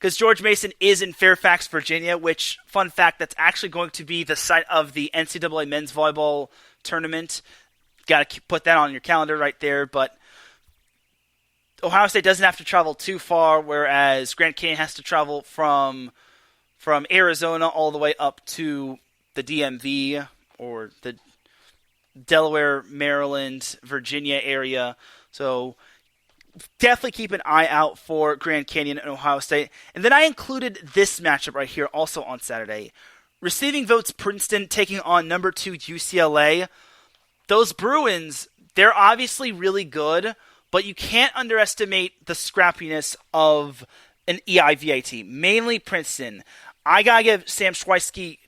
George Mason is in Fairfax, Virginia, which, fun fact, that's actually going to be the site of the NCAA men's volleyball tournament. Got to put that on your calendar right there. But Ohio State doesn't have to travel too far, whereas Grand Canyon has to travel from Arizona all the way up to the DMV, or the Delaware, Maryland, Virginia area. So definitely keep an eye out for Grand Canyon and Ohio State. And then I included this matchup right here also on Saturday. Receiving votes, Princeton taking on number 2 UCLA. Those Bruins, they're obviously really good, but you can't underestimate the scrappiness of an EIVA team, mainly Princeton. I got to give Sam Schweisky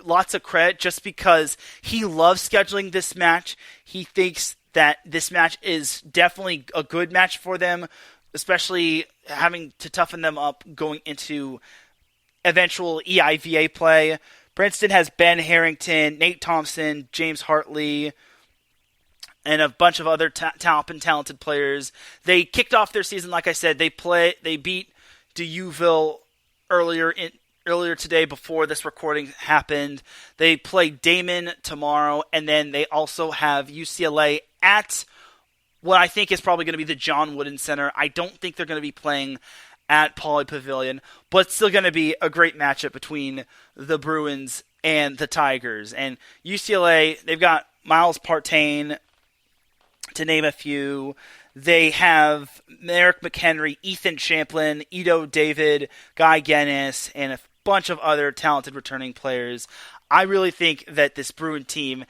lots of credit just because he loves scheduling this match. He thinks that this match is definitely a good match for them, especially having to toughen them up going into eventual EIVA play. Princeton has Ben Harrington, Nate Thompson, James Hartley, and a bunch of other talented players. They kicked off their season, like I said. They beat DeUville earlier today before this recording happened. They play Damon tomorrow, and then they also have UCLA at what I think is probably going to be the John Wooden Center. I don't think they're going to be playing at Pauley Pavilion, but it's still going to be a great matchup between the Bruins and the Tigers. And UCLA, they've got Miles Partain, to name a few. They have Merrick McHenry, Ethan Champlin, Ito David, Guy Guinness, and a bunch of other talented returning players. I really think that this Bruin team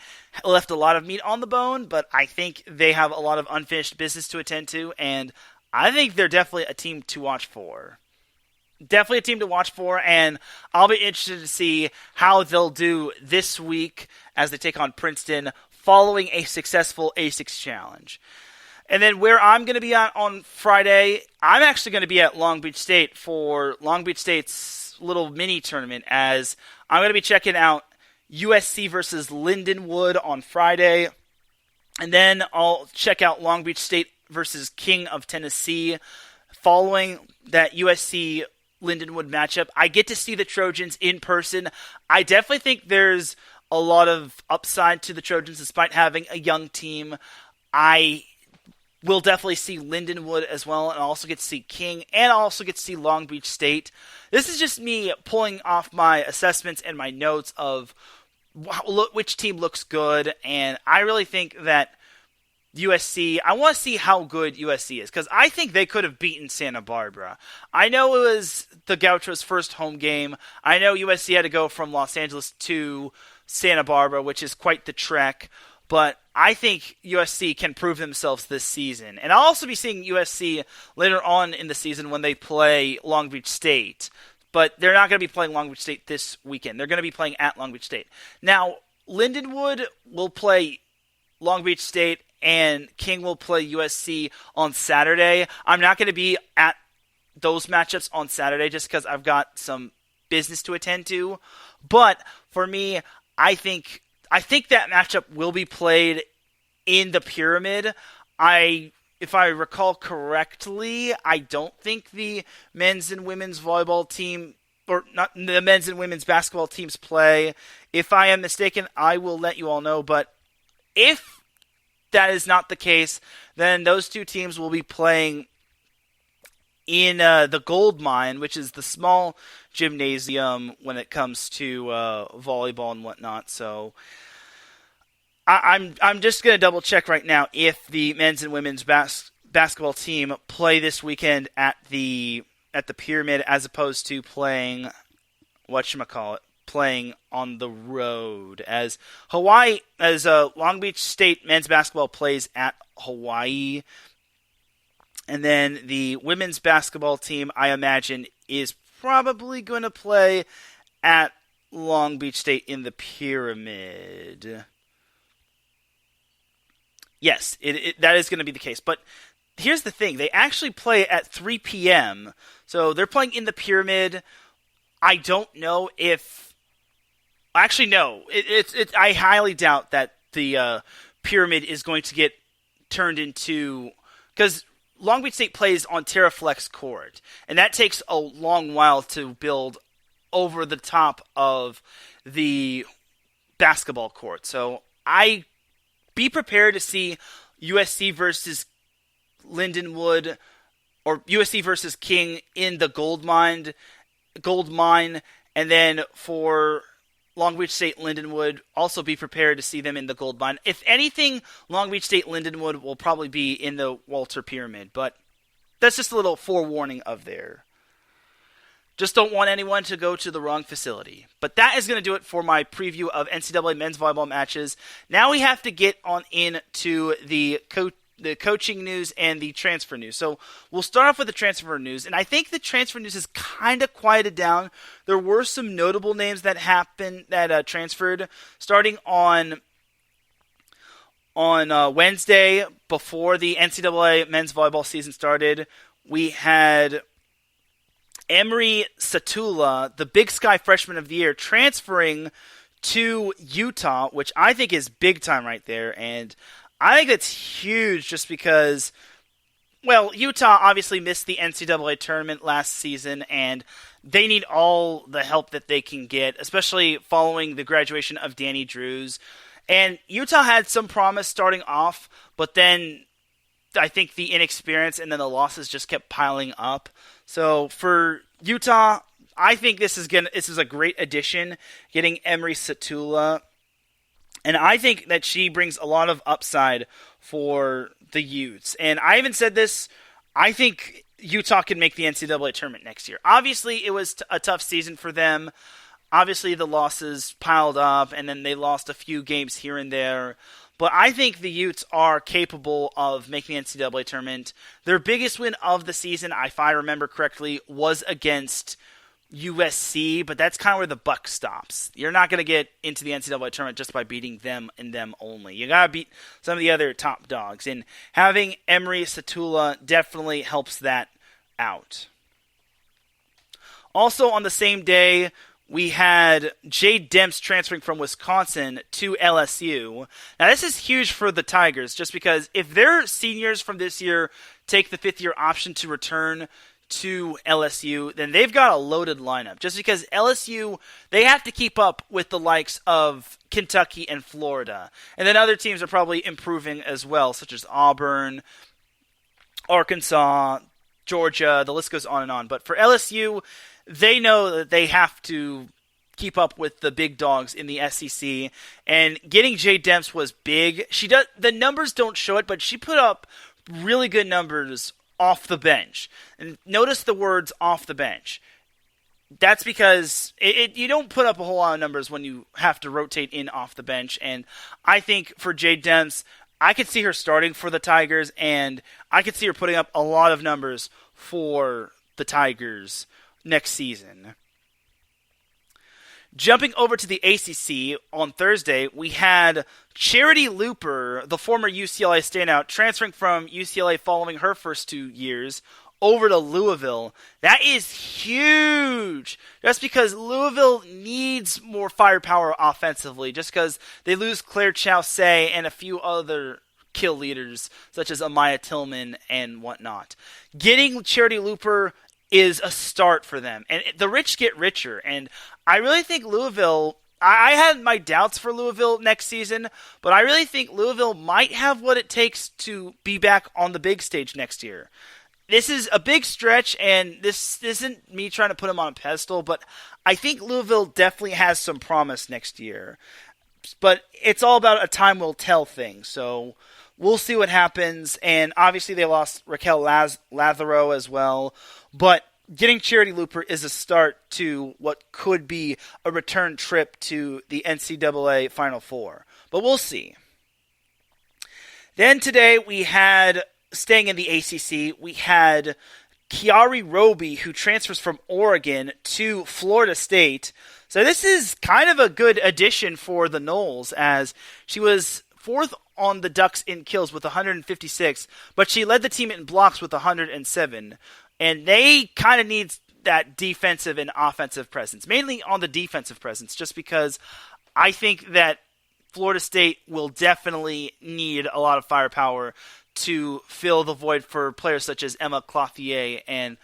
left a lot of meat on the bone, but I think they have a lot of unfinished business to attend to, and I think they're definitely a team to watch for. Definitely a team to watch for, and I'll be interested to see how they'll do this week as they take on Princeton following a successful A6 challenge. And then where I'm going to be at on Friday, I'm actually going to be at Long Beach State for Long Beach State's little mini tournament, as I'm going to be checking out USC versus Lindenwood on Friday. And then I'll check out Long Beach State versus King of Tennessee following that USC Lindenwood matchup. I get to see the Trojans in person. I definitely think there's a lot of upside to the Trojans despite having a young team. I will definitely see Lindenwood as well, and also get to see King, and also get to see Long Beach State. This is just me pulling off my assessments and my notes of which team looks good, and I really think that USC, I want to see how good USC is, because I think they could have beaten Santa Barbara. I know it was the Gauchos' first home game. I know USC had to go from Los Angeles to Santa Barbara, which is quite the trek, but I think USC can prove themselves this season. And I'll also be seeing USC later on in the season when they play Long Beach State. But they're not going to be playing Long Beach State this weekend. They're going to be playing at Long Beach State. Now, Lindenwood will play Long Beach State, and King will play USC on Saturday. I'm not going to be at those matchups on Saturday just because I've got some business to attend to. But for me, I think that matchup will be played in the Pyramid. If I recall correctly, I don't think the men's and women's volleyball team, or not the men's and women's basketball teams play. If I am mistaken, I will let you all know. But if that is not the case, then those two teams will be playing in the Gold Mine, which is the small gymnasium when it comes to volleyball and whatnot. So I'm just going to double check right now if the men's and women's basketball team play this weekend at the Pyramid as opposed to playing playing on the road, as Long Beach State men's basketball plays at Hawaii. And then the women's basketball team, I imagine, is probably going to play at Long Beach State in the Pyramid. Yes, that is going to be the case. But here's the thing. They actually play at 3 p.m., so they're playing in the Pyramid. I don't know if... Actually, no. I highly doubt that the Pyramid is going to get turned into... Because Long Beach State plays on Terraflex court, and that takes a long while to build over the top of the basketball court. So be prepared to see USC versus Lindenwood or USC versus King in the Gold Mine, and then for Long Beach State Lindenwood, also be prepared to see them in the Gold Mine. If anything, Long Beach State Lindenwood will probably be in the Walter Pyramid, but that's just a little forewarning of there. Just don't want anyone to go to the wrong facility. But that is going to do it for my preview of NCAA men's volleyball matches. Now we have to get on into the coaching news and the transfer news. So we'll start off with the transfer news, and I think the transfer news has kind of quieted down. There were some notable names that transferred starting on Wednesday before the NCAA men's volleyball season started. We had Emery Satula, the Big Sky Freshman of the Year, transferring to Utah, which I think is big time right there. And I think it's huge just because, well, Utah obviously missed the NCAA tournament last season, and they need all the help that they can get, especially following the graduation of Danny Drews. And Utah had some promise starting off, but then I think the inexperience and then the losses just kept piling up. So for Utah, I think this is a great addition, getting Emery Satula. And I think that she brings a lot of upside for the Utes. And I even said this, I think Utah can make the NCAA tournament next year. Obviously, it was a tough season for them. Obviously, the losses piled up, and then they lost a few games here and there. But I think the Utes are capable of making the NCAA tournament. Their biggest win of the season, if I remember correctly, was against USC, but that's kind of where the buck stops. You're not going to get into the NCAA tournament just by beating them and them only. You got to beat some of the other top dogs, and having Emery Satula definitely helps that out. Also on the same day, we had Jade Demps transferring from Wisconsin to LSU. Now, this is huge for the Tigers, just because if their seniors from this year take the fifth-year option to return to LSU, then they've got a loaded lineup. Just because LSU, they have to keep up with the likes of Kentucky and Florida. And then other teams are probably improving as well, such as Auburn, Arkansas, Georgia, the list goes on and on. But for LSU, they know that they have to keep up with the big dogs in the SEC, and getting Jade Demps was big. The numbers don't show it, but she put up really good numbers off the bench. And notice the words off the bench. That's because you don't put up a whole lot of numbers when you have to rotate in off the bench, and I think for Jade Demps, I could see her starting for the Tigers, and I could see her putting up a lot of numbers for the Tigers next season. Jumping over to the ACC on Thursday, we had Charity Looper, the former UCLA standout, transferring from UCLA following her first 2 years over to Louisville. That is huge, just because Louisville needs more firepower offensively, just because they lose Claire Chaussee and a few other kill leaders, such as Amaya Tillman and whatnot. Getting Charity Looper is a start for them, and the rich get richer, and I really think Louisville, I had my doubts for Louisville next season, but I really think Louisville might have what it takes to be back on the big stage next year. This is a big stretch, and this isn't me trying to put them on a pedestal, but I think Louisville definitely has some promise next year. But it's all about a time will tell thing, so we'll see what happens. And obviously they lost Raquel Lathero as well, but getting Charity Looper is a start to what could be a return trip to the NCAA Final Four. But we'll see. Then today we had, staying in the ACC, we had Kiari Roby, who transfers from Oregon to Florida State. So this is kind of a good addition for the Noles, as she was fourth on the Ducks in kills with 156, but she led the team in blocks with 107. And they kind of need that defensive and offensive presence, mainly on the defensive presence, just because I think that Florida State will definitely need a lot of firepower to fill the void for players such as Emma Clothier and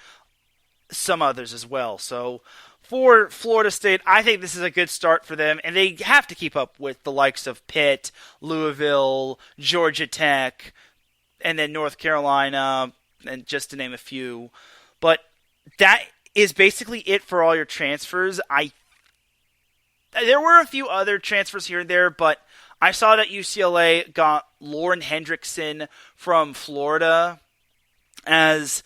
some others as well. So for Florida State, I think this is a good start for them, and they have to keep up with the likes of Pitt, Louisville, Georgia Tech, and then North Carolina, and just to name a few. But that is basically it for all your transfers. There were a few other transfers here and there, but I saw that UCLA got Lauren Hendrickson from Florida, as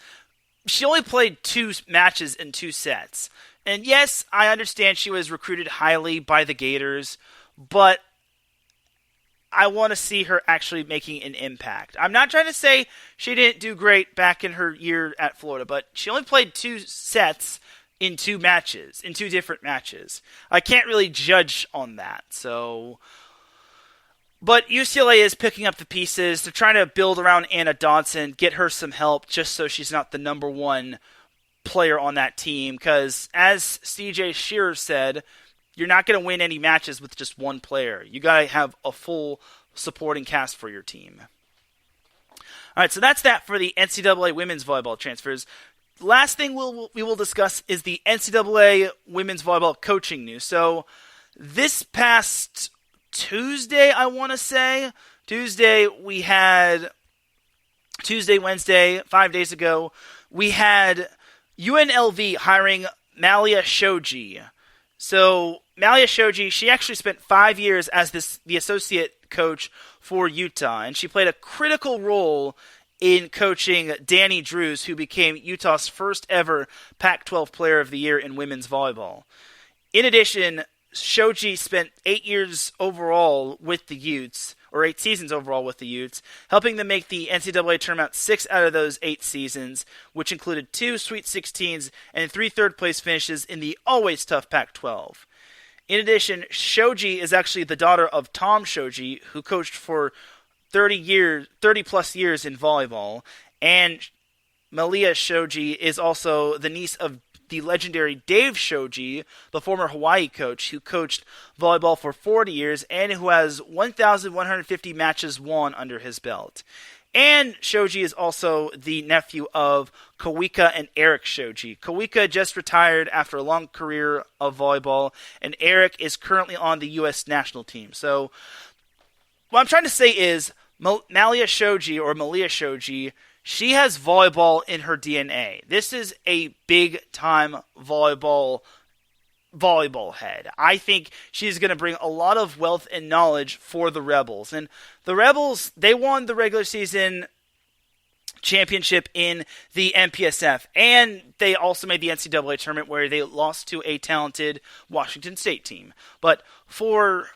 she only played 2 matches in 2 sets. And yes, I understand she was recruited highly by the Gators, but I want to see her actually making an impact. I'm not trying to say she didn't do great back in her year at Florida, but she only played 2 sets in 2 matches, in 2 different matches. I can't really judge on that. But UCLA is picking up the pieces. They're trying to build around Anna Dodson, get her some help, just so she's not the number 1 player on that team. Because as CJ Shearer said, you're not going to win any matches with just 1 player. You got to have a full supporting cast for your team. All right, so that's that for the NCAA women's volleyball transfers. Last thing we will discuss is the NCAA women's volleyball coaching news. So this past Tuesday, I want to say, Wednesday, 5 days ago, we had UNLV hiring Malia Shoji. So Malia Shoji, she actually spent 5 years as the associate coach for Utah, and she played a critical role in coaching Danny Drews, who became Utah's first ever Pac-12 Player of the Year in women's volleyball. In addition, Shoji spent 8 years overall with the Utes, or 8 seasons overall with the Utes, helping them make the NCAA tournament 6 out of those 8 seasons, which included 2 Sweet 16s and 3 third-place finishes in the always tough Pac-12. In addition, Shoji is actually the daughter of Tom Shoji, who coached for 30-plus years in volleyball, and Malia Shoji is also the niece of the legendary Dave Shoji, the former Hawaii coach, who coached volleyball for 40 years and who has 1,150 matches won under his belt. And Shoji is also the nephew of Kawika and Eric Shoji. Kawika just retired after a long career of volleyball, and Eric is currently on the U.S. national team. So what I'm trying to say is Malia Shoji, she has volleyball in her DNA. This is a big-time volleyball head. I think she's going to bring a lot of wealth and knowledge for the Rebels. And the Rebels, they won the regular season championship in the MPSF, and they also made the NCAA tournament where they lost to a talented Washington State team. But for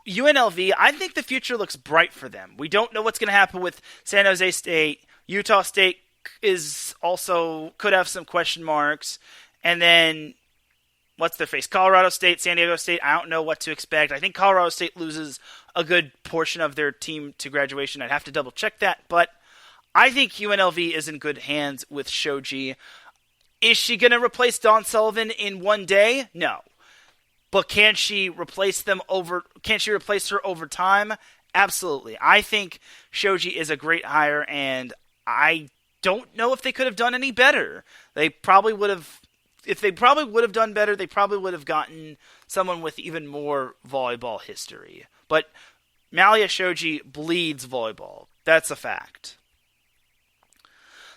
UNLV, I think the future looks bright for them. We don't know what's going to happen with San Jose State. Utah State could have some question marks. And then what's their face? Colorado State, San Diego State. I don't know what to expect. I think Colorado State loses a good portion of their team to graduation. I'd have to double check that, but I think UNLV is in good hands with Shoji. Is she going to replace Dawn Sullivan in one day? No. But can she replace her over time? Absolutely. I think Shoji is a great hire, and I don't know if they could have done any better. If they probably would have done better, they probably would have gotten someone with even more volleyball history. But Malia Shoji bleeds volleyball. That's a fact.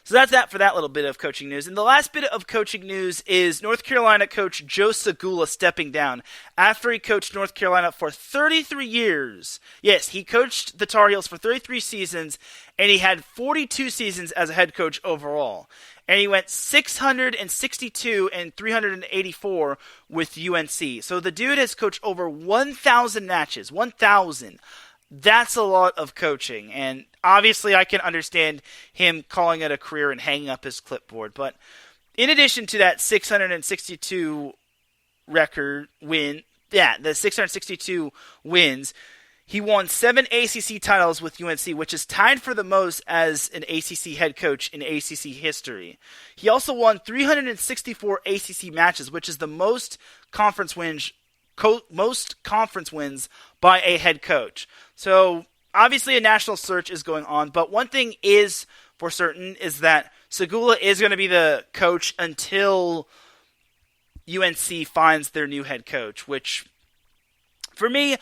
So that's that for that little bit of coaching news. And the last bit of coaching news is North Carolina coach Joe Sagula stepping down after he coached North Carolina for 33 years. Yes, he coached the Tar Heels for 33 seasons, and he had 42 seasons as a head coach overall. And he went 662 and 384 with UNC. So the dude has coached over 1,000 matches. 1,000. That's a lot of coaching, and obviously I can understand him calling it a career and hanging up his clipboard. But in addition to that 662 the 662 wins, he won 7 ACC titles with UNC, which is tied for the most as an ACC head coach in ACC history. He also won 364 ACC matches, which is the most conference wins by a head coach. So obviously a national search is going on, but one thing is for certain is that Sagula is going to be the coach until UNC finds their new head coach, which for me,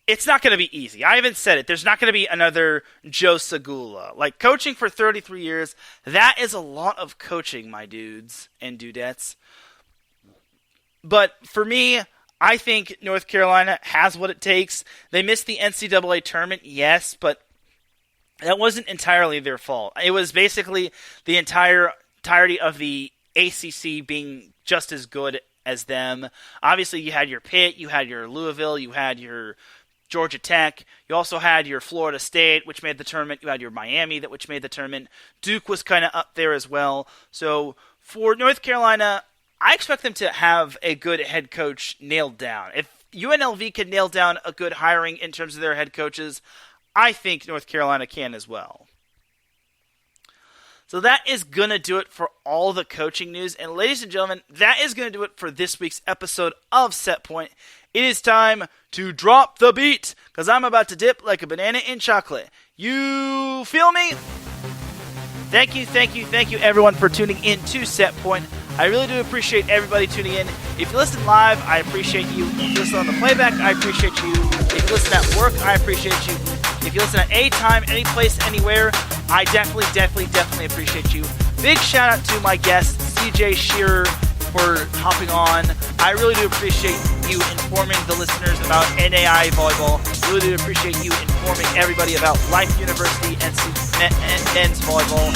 it's not going to be easy. I haven't said it. There's not going to be another Joe Sagula. Like, coaching for 33 years, that is a lot of coaching, my dudes and dudettes. But for me, I think North Carolina has what it takes. They missed the NCAA tournament, yes, but that wasn't entirely their fault. It was basically the entirety of the ACC being just as good as them. Obviously, you had your Pitt, you had your Louisville, you had your Georgia Tech. You also had your Florida State, which made the tournament. You had your Miami, which made the tournament. Duke was kind of up there as well. So for North Carolina, I expect them to have a good head coach nailed down. If UNLV can nail down a good hiring in terms of their head coaches, I think North Carolina can as well. So that is going to do it for all the coaching news. And ladies and gentlemen, that is going to do it for this week's episode of Set Point. It is time to drop the beat, because I'm about to dip like a banana in chocolate. You feel me? Thank you everyone for tuning in to Set Point. I really do appreciate everybody tuning in. If you listen live, I appreciate you. If you listen on the playback, I appreciate you. If you listen at work, I appreciate you. If you listen at any time, any place, anywhere, I definitely appreciate you. Big shout out to my guest, CJ Shearer, for hopping on. I really do appreciate you informing the listeners about NAIA volleyball. I really do appreciate you informing everybody about Life University and men's volleyball.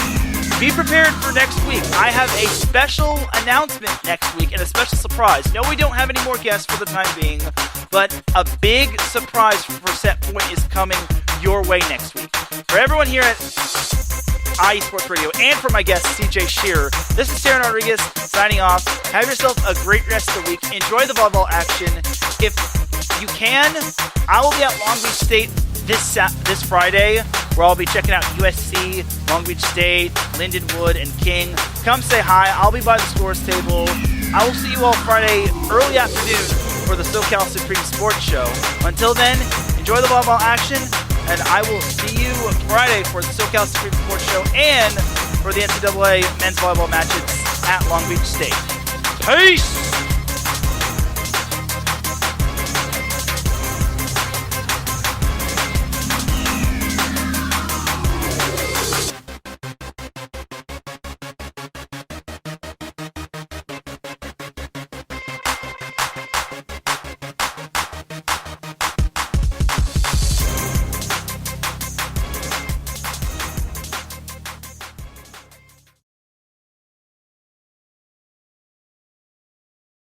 Be prepared for next week. I have a special announcement next week and a special surprise. No, we don't have any more guests for the time being, but a big surprise for Set Point is coming your way next week. For everyone here at IE Sports Radio and for my guest, CJ Shearer, this is Teran Rodriguez signing off. Have yourself a great rest of the week. Enjoy the volleyball action. If you can, I will be at Long Beach State this Friday, where I'll be checking out USC, Long Beach State, Lindenwood, and King. Come say hi. I'll be by the scores table. I will see you all Friday early afternoon for the SoCal Supreme Sports Show. Until then, enjoy the volleyball action, and I will see you Friday for the SoCal Supreme Sports Show and for the NCAA men's volleyball matches at Long Beach State. Peace!